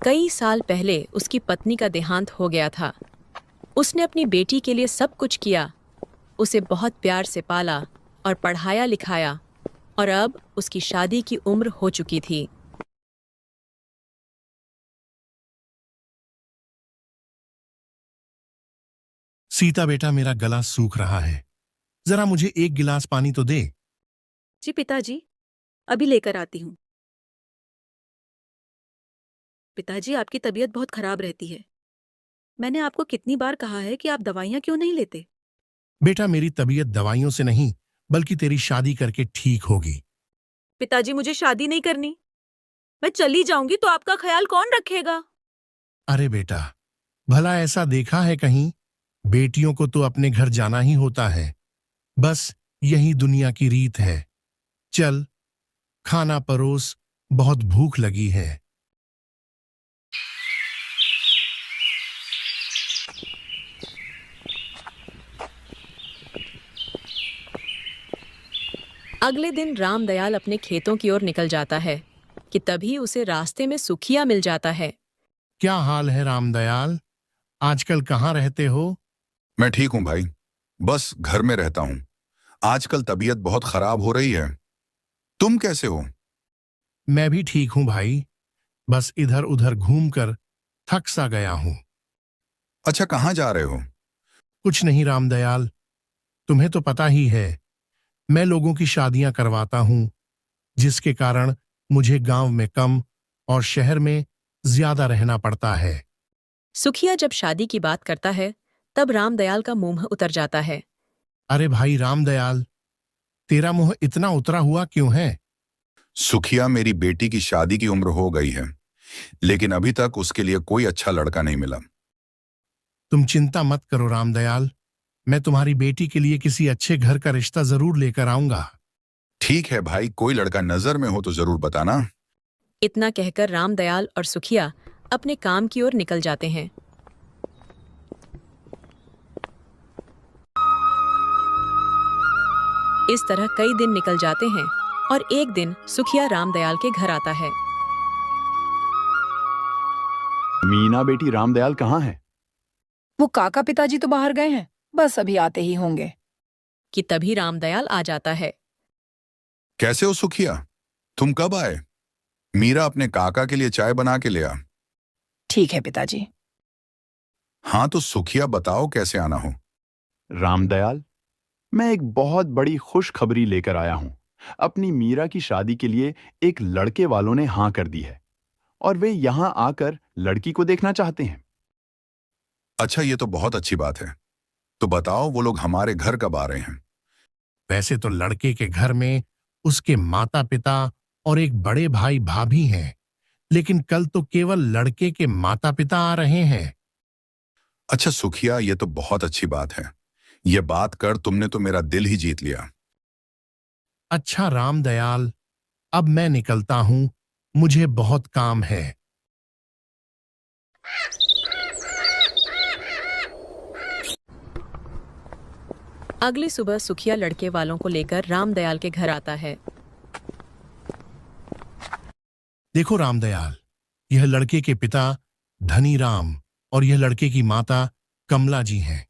कई साल पहले उसकी पत्नी का देहांत हो गया था। उसने अपनी बेटी के लिए सब कुछ किया, उसे बहुत प्यार से पाला और पढ़ाया लिखाया, और अब उसकी शादी की उम्र हो चुकी थी। सीता बेटा, मेरा गला सूख रहा है, जरा मुझे एक गिलास पानी तो दे। जी पिताजी, अभी लेकर आती हूँ। पिताजी, आपकी तबीयत बहुत खराब रहती है। मैंने आपको कितनी बार कहा है कि आप दवाइयाँ क्यों नहीं लेते? बेटा, मेरी तबीयत दवाइयों से नहीं बल्कि तेरी शादी करके ठीक होगी। पिताजी, मुझे शादी नहीं करनी। मैं चली जाऊंगी तो आपका ख्याल कौन रखेगा? अरे बेटा, भला ऐसा देखा है कहीं? बेटियों को तो अपने घर जाना ही होता है। बस यही दुनिया की रीत है। चल, खाना परोस, बहुत भूख लगी है। अगले दिन रामदयाल अपने खेतों की ओर निकल जाता है कि तभी उसे रास्ते में सुखिया मिल जाता है। क्या हाल है रामदयाल? आजकल कहाँ रहते हो? मैं ठीक हूँ भाई, बस घर में रहता हूँ। आजकल तबीयत बहुत खराब हो रही है। तुम कैसे हो? मैं भी ठीक हूँ भाई, बस इधर उधर घूमकर थक सा गया हूँ। अच्छा, कहाँ जा रहे हो? कुछ नहीं रामदयाल, तुम्हें तो पता ही है, मैं लोगों की शादियां करवाता हूँ, जिसके कारण मुझे गांव में कम और शहर में ज्यादा रहना पड़ता है। सुखिया जब शादी की बात करता है तब रामदयाल का मुंह उतर जाता है। अरे भाई रामदयाल, तेरा मुंह इतना उतरा हुआ क्यों है? सुखिया मेरी बेटी की शादी की उम्र हो गई है, लेकिन अभी तक उसके लिए कोई अच्छा लड़का नहीं मिला। तुम चिंता मत करो रामदयाल, मैं तुम्हारी बेटी के लिए किसी अच्छे घर का रिश्ता जरूर लेकर आऊंगा। ठीक है भाई, कोई लड़का नजर में हो तो जरूर बताना। इतना कहकर रामदयाल और सुखिया अपने काम की ओर निकल जाते हैं। इस तरह कई दिन निकल जाते हैं और एक दिन सुखिया रामदयाल के घर आता है। मीना बेटी, रामदयाल कहाँ है? वो काका पिताजी तो बाहर गए हैं, बस अभी आते ही होंगे। कि तभी रामदयाल आ जाता है। कैसे हो सुखिया? तुम कब आए? मीरा अपने काका के लिए चाय बना के ले आ। ठीक है पिताजी। हाँ तो सुखिया बताओ कैसे आना हो? रामदयाल, मैं एक बहुत बड़ी खुशखबरी लेकर आया हूं। अपनी मीरा की शादी के लिए एक लड़के वालों ने हां कर दी है और वे यहां आकर लड़की को देखना चाहते हैं। अच्छा, ये तो बहुत अच्छी बात है। तो बताओ वो लोग हमारे घर कब आ रहे हैं? वैसे तो लड़के के घर में उसके माता पिता और एक बड़े भाई भाभी हैं, लेकिन कल तो केवल लड़के के माता पिता आ रहे हैं। अच्छा सुखिया, ये तो बहुत अच्छी बात है। ये बात कर तुमने तो मेरा दिल ही जीत लिया। अच्छा रामदयाल, अब मैं निकलता हूं, मुझे बहुत काम है। अगली सुबह सुखिया लड़के वालों को लेकर रामदयाल के घर आता है। देखो रामदयाल, यह लड़के के पिता धनी राम और यह लड़के की माता कमला जी हैं,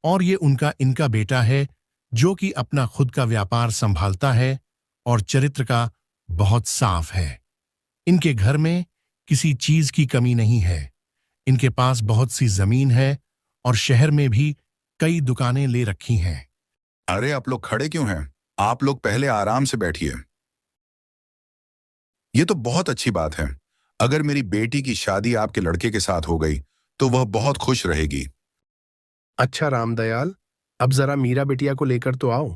और ये इनका बेटा है जो कि अपना खुद का व्यापार संभालता है और चरित्र का बहुत साफ है। इनके घर में किसी चीज की कमी नहीं है। इनके पास बहुत सी जमीन है और शहर में भी कई दुकानें ले रखी हैं। अरे आप लोग खड़े क्यों हैं? आप लोग पहले आराम से बैठिए। ये तो बहुत अच्छी बात है। अगर मेरी बेटी की शादी आपके लड़के के साथ हो गई तो वह बहुत खुश रहेगी। अच्छा रामदयाल, अब जरा मीरा बिटिया को लेकर तो आओ।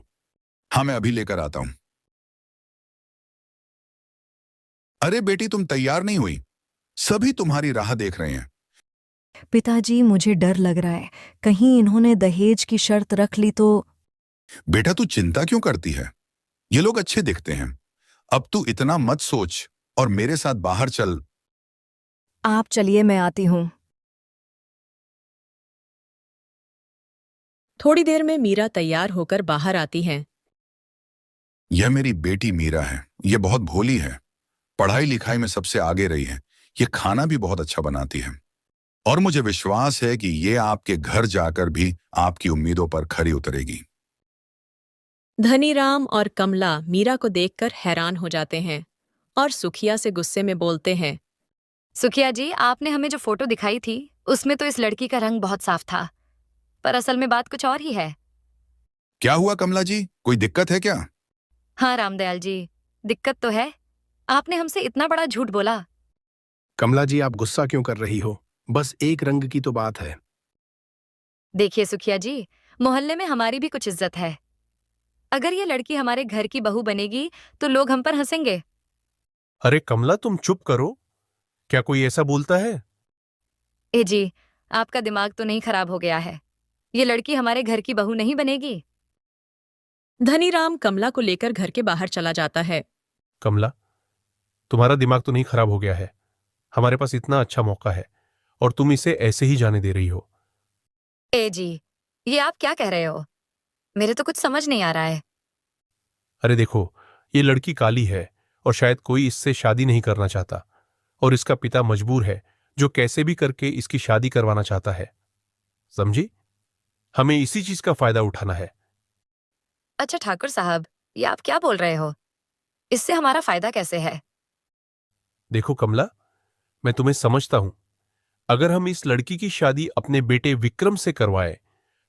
हाँ, मैं अभी लेकर आता हूं। अरे बेटी, तुम तैयार नहीं हुई? सभी तुम्हारी राह देख रहे हैं। पिताजी, मुझे डर लग रहा है, कहीं इन्होंने दहेज की शर्त रख ली तो। बेटा तू चिंता क्यों करती है? ये लोग अच्छे दिखते हैं। अब तू इतना मत सोच और मेरे साथ बाहर चल। आप चलिए, मैं आती हूं। थोड़ी देर में मीरा तैयार होकर बाहर आती है। यह मेरी बेटी मीरा है। यह बहुत भोली है, पढ़ाई लिखाई में सबसे आगे रही है। यह खाना भी बहुत अच्छा बनाती है और मुझे विश्वास है कि ये आपके घर जाकर भी आपकी उम्मीदों पर खरी उतरेगी। धनीराम और कमला मीरा को देखकर हैरान हो जाते हैं और सुखिया से गुस्से में बोलते हैं। सुखिया जी, आपने हमें जो फोटो दिखाई थी उसमें तो इस लड़की का रंग बहुत साफ था, पर असल में बात कुछ और ही है। क्या हुआ कमला जी, कोई दिक्कत है क्या? हाँ रामदयाल जी, दिक्कत तो है। आपने हमसे इतना बड़ा झूठ बोला। कमला जी, आप गुस्सा क्यों कर रही हो? बस एक रंग की तो बात है। देखिए सुखिया जी, मोहल्ले में हमारी भी कुछ इज्जत है। अगर ये लड़की हमारे घर की बहू बनेगी तो लोग हम पर हंसेंगे। अरे कमला, तुम चुप करो। क्या कोई ऐसा बोलता है? ए जी, आपका दिमाग तो नहीं खराब हो गया है? ये लड़की हमारे घर की बहू नहीं बनेगी। धनीराम कमला को लेकर घर के बाहर चला जाता है। कमला, तुम्हारा दिमाग तो नहीं खराब हो गया है? हमारे पास इतना अच्छा मौका है और तुम इसे ऐसे ही जाने दे रही हो। ए जी, ये आप क्या कह रहे हो? मेरे तो कुछ समझ नहीं आ रहा है। अरे देखो, ये लड़की काली है और शायद कोई इससे शादी नहीं करना चाहता और इसका पिता मजबूर है जो कैसे भी करके इसकी शादी करवाना चाहता है। समझी? हमें इसी चीज का फायदा उठाना है। अच्छा ठाकुर साहब, ये आप क्या बोल रहे हो? इससे हमारा फायदा कैसे है? देखो कमला, मैं तुम्हें समझता हूं। अगर हम इस लड़की की शादी अपने बेटे विक्रम से करवाए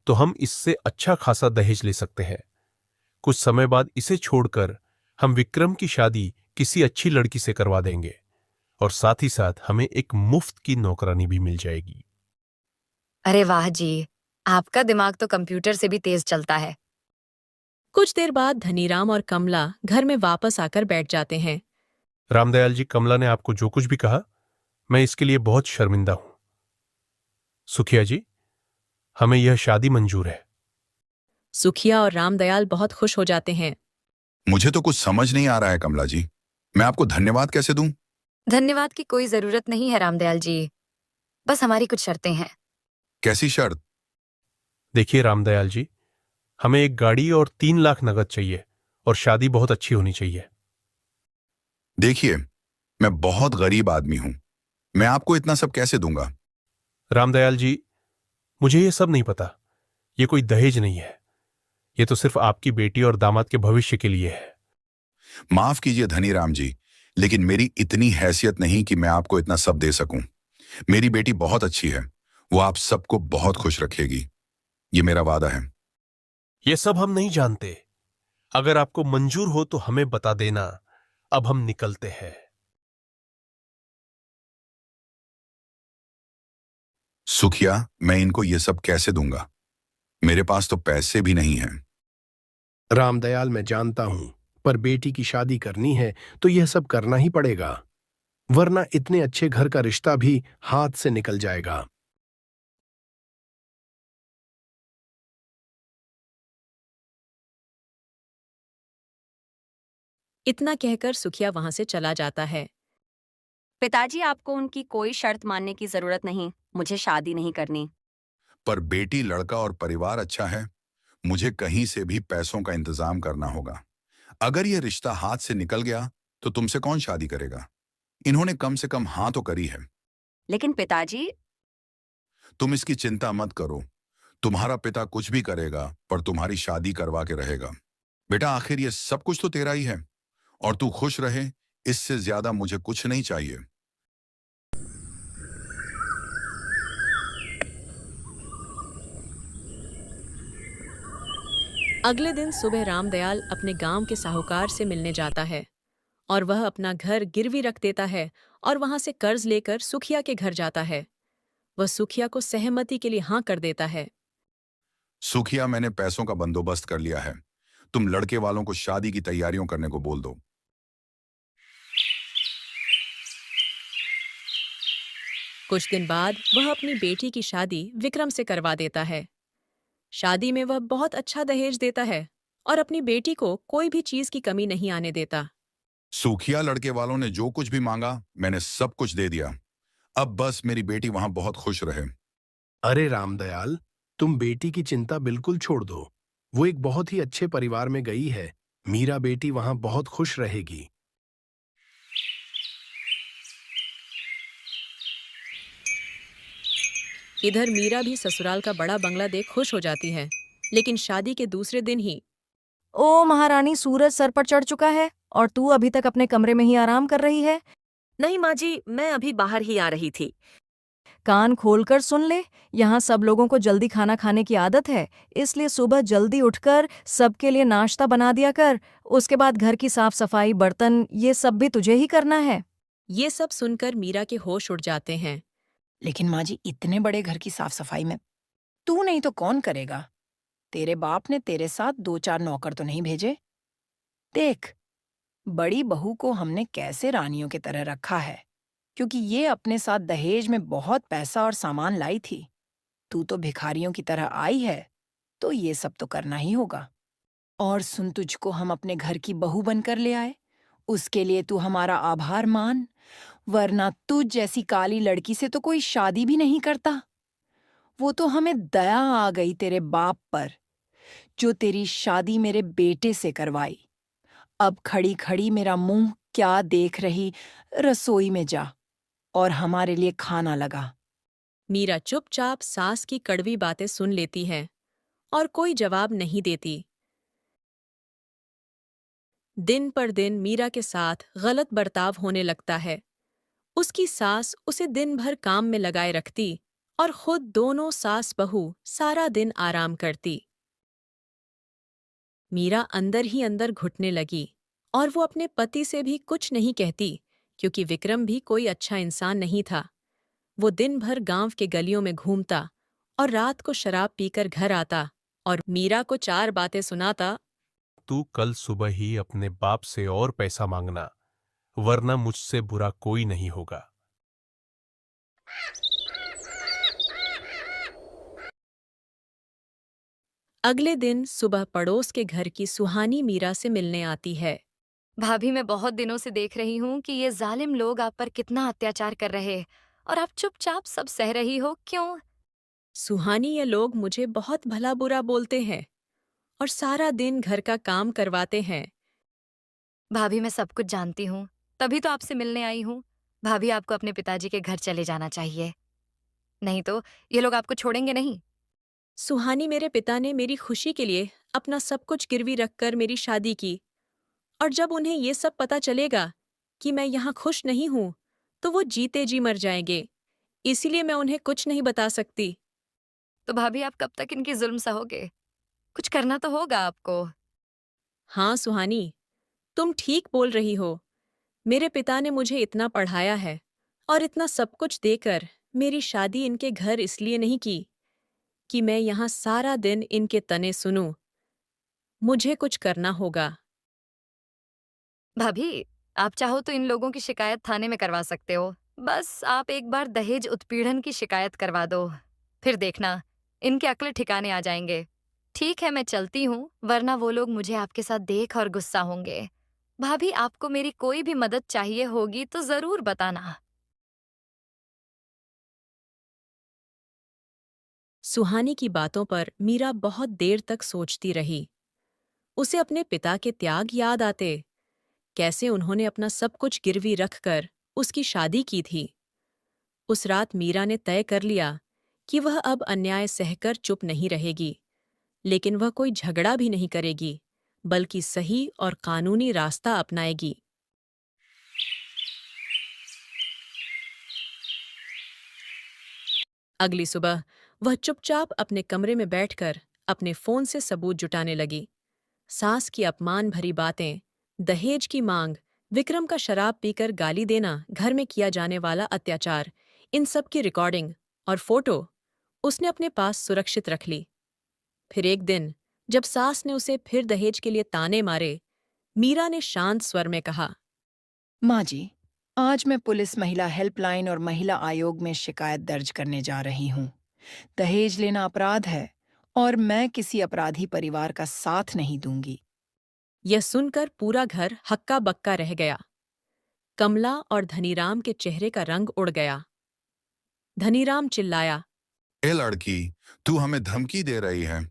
तो हम इससे अच्छा खासा दहेज ले सकते हैं। कुछ समय बाद इसे छोड़कर हम विक्रम की शादी किसी अच्छी लड़की से करवा देंगे और साथ ही साथ हमें एक मुफ्त की नौकरानी भी मिल जाएगी। अरे वाह जी, आपका दिमाग तो कंप्यूटर से भी तेज चलता है। कुछ देर बाद धनीराम और कमला घर में वापस आकर बैठ जाते हैं। रामदयाल जी, कमला ने आपको जो कुछ भी कहा, मैं इसके लिए बहुत शर्मिंदा हूं। सुखिया जी, हमें यह शादी मंजूर है। सुखिया और रामदयाल बहुत खुश हो जाते हैं। मुझे तो कुछ समझ नहीं आ रहा है कमला जी, मैं आपको धन्यवाद कैसे दूं? धन्यवाद की कोई जरूरत नहीं है रामदयाल जी, बस हमारी कुछ शर्तें हैं। कैसी शर्त? देखिए रामदयाल जी, हमें एक गाड़ी और 3 लाख नगद चाहिए और शादी बहुत अच्छी होनी चाहिए। देखिए, मैं बहुत गरीब आदमी हूं, मैं आपको इतना सब कैसे दूंगा? रामदयाल जी, मुझे ये सब नहीं पता। ये कोई दहेज नहीं है, ये तो सिर्फ आपकी बेटी और दामाद के भविष्य के लिए है। माफ कीजिए धनीराम जी, लेकिन मेरी इतनी हैसियत नहीं कि मैं आपको इतना सब दे सकूं। मेरी बेटी बहुत अच्छी है, वो आप सबको बहुत खुश रखेगी, ये मेरा वादा है। ये सब हम नहीं जानते। अगर आपको मंजूर हो तो हमें बता देना। अब हम निकलते हैं। सुखिया, मैं इनको ये सब कैसे दूंगा? मेरे पास तो पैसे भी नहीं हैं। रामदयाल, मैं जानता हूं, पर बेटी की शादी करनी है तो यह सब करना ही पड़ेगा, वरना इतने अच्छे घर का रिश्ता भी हाथ से निकल जाएगा। इतना कहकर सुखिया वहां से चला जाता है। पिताजी, आपको उनकी कोई शर्त मानने की जरूरत नहीं, मुझे शादी नहीं करनी। पर बेटी, लड़का और परिवार अच्छा है, मुझे कहीं से भी पैसों का इंतजाम करना होगा। अगर यह रिश्ता हाथ से निकल गया तो तुमसे कौन शादी करेगा? इन्होंने कम से कम हाँ तो करी है। लेकिन पिताजी। तुम इसकी चिंता मत करो, तुम्हारा पिता कुछ भी करेगा पर तुम्हारी शादी करवा के रहेगा। बेटा, आखिर ये सब कुछ तो तेरा ही है, और तू खुश रहे, इससे ज्यादा मुझे कुछ नहीं चाहिए। अगले दिन सुबह रामदयाल अपने गांव के साहूकार से मिलने जाता है और वह अपना घर गिरवी रख देता है और वहां से कर्ज लेकर सुखिया के घर जाता है। वह सुखिया को सहमति के लिए हाँ कर देता है। सुखिया, मैंने पैसों का बंदोबस्त कर लिया है, तुम लड़के वालों को शादी की तैयारियों करने को बोल दो। कुछ दिन बाद वह अपनी बेटी की शादी विक्रम से करवा देता है। शादी में वह बहुत अच्छा दहेज देता है और अपनी बेटी को कोई भी चीज की कमी नहीं आने देता। सुखिया लड़के वालों ने जो कुछ भी मांगा मैंने सब कुछ दे दिया। अब बस मेरी बेटी वहां बहुत खुश रहे। अरे रामदयाल, तुम बेटी की चिंता बिल्कुल छोड़ दो, वो एक बहुत ही अच्छे परिवार में गई है, मीरा बेटी वहां बहुत खुश रहेगी। इधर मीरा भी ससुराल का बड़ा बंगला देख खुश हो जाती है, लेकिन शादी के दूसरे दिन ही ओ महारानी, सूरज सर पर चढ़ चुका है और तू अभी तक अपने कमरे में ही आराम कर रही है। नहीं माँ जी, मैं अभी बाहर ही आ रही थी। कान खोलकर सुन ले, यहाँ सब लोगों को जल्दी खाना खाने की आदत है, इसलिए सुबह जल्दी उठकर सबके लिए नाश्ता बना दिया कर। उसके बाद घर की साफ सफाई, बर्तन, ये सब भी तुझे ही करना है। ये सब सुनकर मीरा के होश उड़ जाते हैं। लेकिन माँ जी, इतने बड़े घर की साफ सफाई में तू नहीं तो कौन करेगा? तेरे बाप ने तेरे साथ 2-4 नौकर तो नहीं भेजे? देख, बड़ी बहू को हमने कैसे रानियों की तरह रखा है, क्योंकि ये अपने साथ दहेज में बहुत पैसा और सामान लाई थी। तू तो भिखारियों की तरह आई है, तो ये सब तो करना ही होगा। और सुन, तुझको हम अपने घर की बहू बनकर ले आए, उसके लिए तू हमारा आभार मान, वरना तुझ जैसी काली लड़की से तो कोई शादी भी नहीं करता। वो तो हमें दया आ गई तेरे बाप पर, जो तेरी शादी मेरे बेटे से करवाई। अब खड़ी खड़ी मेरा मुंह क्या देख रही, रसोई में जा और हमारे लिए खाना लगा। मीरा चुपचाप सास की कड़वी बातें सुन लेती है और कोई जवाब नहीं देती। दिन पर दिन मीरा के साथ गलत बर्ताव होने लगता है। उसकी सास उसे दिन भर काम में लगाए रखती और खुद दोनों सास बहू सारा दिन आराम करती। मीरा अंदर ही अंदर घुटने लगी और वो अपने पति से भी कुछ नहीं कहती, क्योंकि विक्रम भी कोई अच्छा इंसान नहीं था। वो दिन भर गांव के गलियों में घूमता और रात को शराब पीकर घर आता और मीरा को 4 बातें सुनाता। तू कल सुबह ही अपने बाप से और पैसा मांगना, वरना मुझसे बुरा कोई नहीं होगा। अगले दिन सुबह पड़ोस के घर की सुहानी मीरा से मिलने आती है। भाभी, मैं बहुत दिनों से देख रही हूँ कि ये जालिम लोग आप पर कितना अत्याचार कर रहे हैं और आप चुपचाप सब सह रही हो, क्यों? सुहानी, ये लोग मुझे बहुत भला बुरा बोलते हैं और सारा दिन घर का काम करवाते हैं, भाभी मैं सब कुछ जानती हूँ, तभी तो आपसे मिलने आई हूँ। भाभी आपको अपने पिताजी के घर चले जाना चाहिए, नहीं तो ये लोग आपको छोड़ेंगे नहीं। सुहानी, मेरे पिता ने मेरी खुशी के लिए अपना सब कुछ गिरवी रखकर मेरी शादी की, और जब उन्हें ये सब पता चलेगा कि मैं यहाँ खुश नहीं हूँ, तो वो जीते जी मर जाएंगे। इसीलिए मैं उन्हें कुछ नहीं बता सकती। तो भाभी आप कब तक इनकी जुल्म सहोगे? कुछ करना तो होगा आपको। हाँ सुहानी, तुम ठीक बोल रही हो। मेरे पिता ने मुझे इतना पढ़ाया है और इतना सब कुछ देकर मेरी शादी इनके घर इसलिए नहीं की कि मैं यहाँ सारा दिन इनके तने सुनूं। मुझे कुछ करना होगा। भाभी, आप चाहो तो इन लोगों की शिकायत थाने में करवा सकते हो। बस आप एक बार दहेज उत्पीड़न की शिकायत करवा दो, फिर देखना इनके अक्ल ठिकाने आ जाएंगे। ठीक है, मैं चलती हूँ, वरना वो लोग मुझे आपके साथ देख और गुस्सा होंगे। भाभी, आपको मेरी कोई भी मदद चाहिए होगी तो जरूर बताना। सुहानी की बातों पर मीरा बहुत देर तक सोचती रही। उसे अपने पिता के त्याग याद आते, कैसे उन्होंने अपना सब कुछ गिरवी रखकर उसकी शादी की थी। उस रात मीरा ने तय कर लिया कि वह अब अन्याय सहकर चुप नहीं रहेगी, लेकिन वह कोई झगड़ा भी नहीं करेगी, बल्कि सही और कानूनी रास्ता अपनाएगी। अगली सुबह वह चुपचाप अपने कमरे में बैठकर अपने फोन से सबूत जुटाने लगी। सास की अपमान भरी बातें, दहेज की मांग, विक्रम का शराब पीकर गाली देना, घर में किया जाने वाला अत्याचार, इन सब की रिकॉर्डिंग और फोटो उसने अपने पास सुरक्षित रख ली। फिर एक दिन जब सास ने उसे फिर दहेज के लिए ताने मारे, मीरा ने शांत स्वर में कहा, माँ जी, आज मैं पुलिस महिला हेल्पलाइन और महिला आयोग में शिकायत दर्ज करने जा रही हूँ। दहेज लेना अपराध है और मैं किसी अपराधी परिवार का साथ नहीं दूंगी। यह सुनकर पूरा घर हक्का बक्का रह गया। कमला और धनीराम के चेहरे का रंग उड़ गया। धनीराम चिल्लाया, ए लड़की, तू हमें धमकी दे रही है?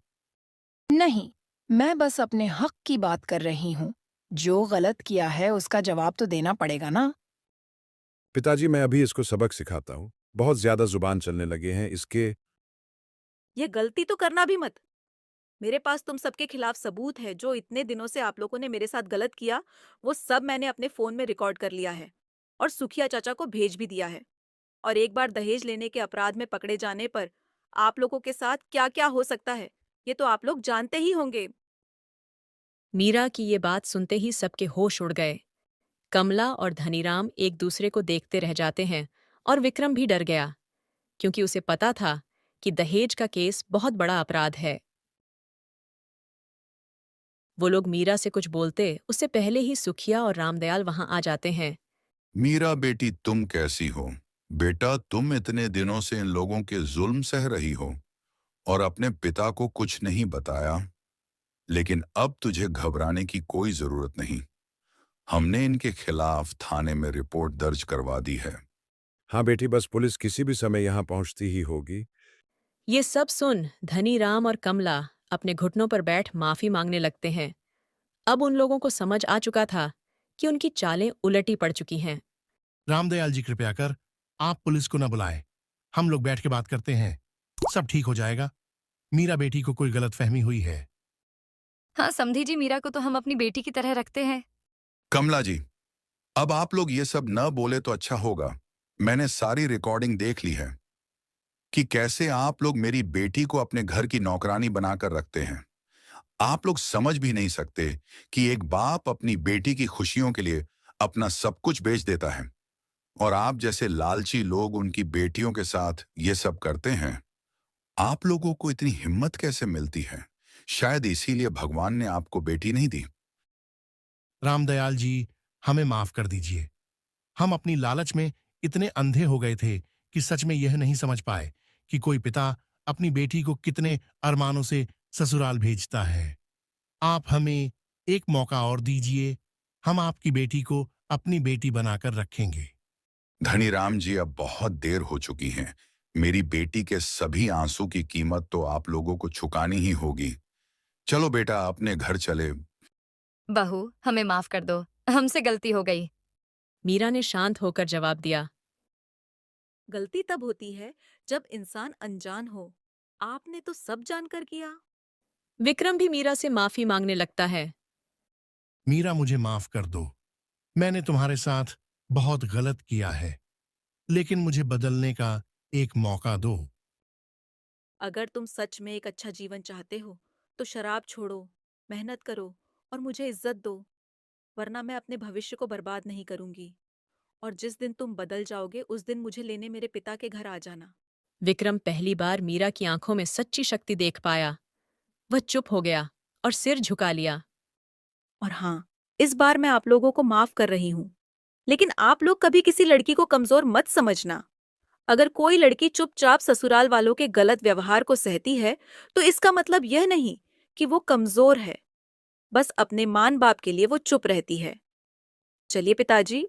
नहीं, मैं बस अपने हक की बात कर रही हूँ। जो गलत किया है उसका जवाब तो देना पड़ेगा ना। पिताजी, मैं अभी इसको सबक सिखाता हूँ। बहुत ज्यादा जुबान चलने लगे हैं इसके। ये गलती तो करना भी मत। मेरे पास तुम सबके खिलाफ सबूत है। जो इतने दिनों से आप लोगों ने मेरे साथ गलत किया, वो सब मैंने अपने फोन में रिकॉर्ड कर लिया है और सुखिया चाचा को भेज भी दिया है। और एक बार दहेज लेने के अपराध में पकड़े जाने पर आप लोगों के साथ क्या क्या हो सकता है, ये तो आप लोग जानते ही होंगे। मीरा की ये बात सुनते ही सबके होश उड़ गए। कमला और धनीराम एक दूसरे को देखते रह जाते हैं और विक्रम भी डर गया, क्योंकि उसे पता था कि दहेज का केस बहुत बड़ा अपराध है। वो लोग मीरा से कुछ बोलते उससे पहले ही सुखिया और रामदयाल वहां आ जाते हैं। मीरा बेटी, तुम कैसी हो? बेटा, तुम इतने दिनों से इन लोगों के जुल्म सह रही हो और अपने पिता को कुछ नहीं बताया, लेकिन अब तुझे घबराने की कोई जरूरत नहीं। हमने इनके खिलाफ थाने में रिपोर्ट दर्ज करवा दी है। हाँ बेटी, बस पुलिस किसी भी समय यहाँ पहुँचती ही होगी। ये सब सुन धनीराम और कमला अपने घुटनों पर बैठ माफी मांगने लगते हैं। अब उन लोगों को समझ आ चुका था कि उनकी चालें उलटी पड़ चुकी हैं। रामदयाल जी, कृपया कर आप पुलिस को न बुलाएं। हम लोग बैठ के बात करते हैं, सब ठीक हो जाएगा। मीरा बेटी को कोई गलतफहमी हुई है। हाँ समधी जी, मीरा को तो हम अपनी बेटी की तरह रखते हैं। कमला जी, अब आप लोग ये सब न बोले तो अच्छा होगा। मैंने सारी रिकॉर्डिंग देख ली है कि कैसे आप लोग मेरी बेटी को अपने घर की नौकरानी बनाकर रखते हैं। आप लोग समझ भी नहीं सकते कि एक बाप अपनी बेटी की खुशियों के लिए अपना सब कुछ बेच देता है, और आप जैसे लालची लोग उनकी बेटियों के साथ ये सब करते हैं। आप लोगों को इतनी हिम्मत कैसे मिलती है? शायद इसीलिए भगवान ने आपको बेटी नहीं दी। रामदयाल जी, हमें माफ कर दीजिए। हम अपनी लालच में इतने अंधे हो गए थे कि सच में यह नहीं समझ पाए कि कोई पिता अपनी बेटी को कितने अरमानों से ससुराल भेजता है। आप हमें एक मौका और दीजिए, हम आपकी बेटी को अपनी बेटी बनाकर रखेंगे। धनीराम जी, अब बहुत देर हो चुकी है। मेरी बेटी के सभी आंसू की कीमत तो आप लोगों को चुकानी ही होगी। चलो बेटा, अपने घर चले। बहू, हमें माफ कर दो। हमसे गलती हो गई। मीरा ने शांत होकर जवाब दिया। गलती तब होती है जब इंसान अनजान हो। आपने तो सब जानकर किया। विक्रम भी मीरा से माफी मांगने लगता है। मीरा, मुझे माफ कर दो। मैंने तुम्हारे साथ बहुत गलत किया है, लेकिन मुझे बदलने का एक मौका दो। अगर तुम सच में एक अच्छा जीवन चाहते हो तो शराब छोड़ो, मेहनत करो और मुझे इज्जत दो, वरना मैं अपने भविष्य को बर्बाद नहीं करूंगी। और जिस दिन तुम बदल जाओगे उस दिन मुझे लेने मेरे पिता के घर आ जाना। विक्रम पहली बार मीरा की आंखों में सच्ची शक्ति देख पाया। वह चुप हो गया और सिर झुका लिया। और हाँ, इस बार मैं आप लोगों को माफ कर रही हूँ, लेकिन आप लोग कभी किसी लड़की को कमजोर मत समझना। अगर कोई लड़की चुपचाप ससुराल वालों के गलत व्यवहार को सहती है तो इसका मतलब यह नहीं कि वो कमजोर है, बस अपने मां बाप के लिए वो चुप रहती है। चलिए पिताजी।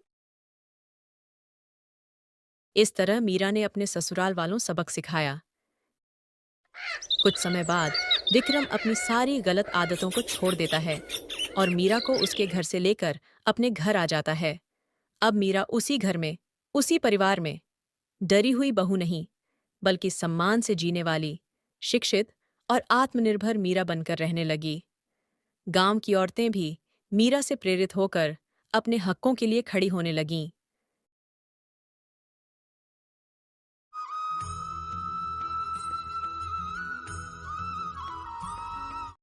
इस तरह मीरा ने अपने ससुराल वालों सबक सिखाया। कुछ समय बाद विक्रम अपनी सारी गलत आदतों को छोड़ देता है और मीरा को उसके घर से लेकर अपने घर आ जाता है। अब मीरा उसी घर में, उसी परिवार में डरी हुई बहू नहीं, बल्कि सम्मान से जीने वाली, शिक्षित और आत्मनिर्भर मीरा बनकर रहने लगी। गांव की औरतें भी मीरा से प्रेरित होकर अपने हकों के लिए खड़ी होने लगीं।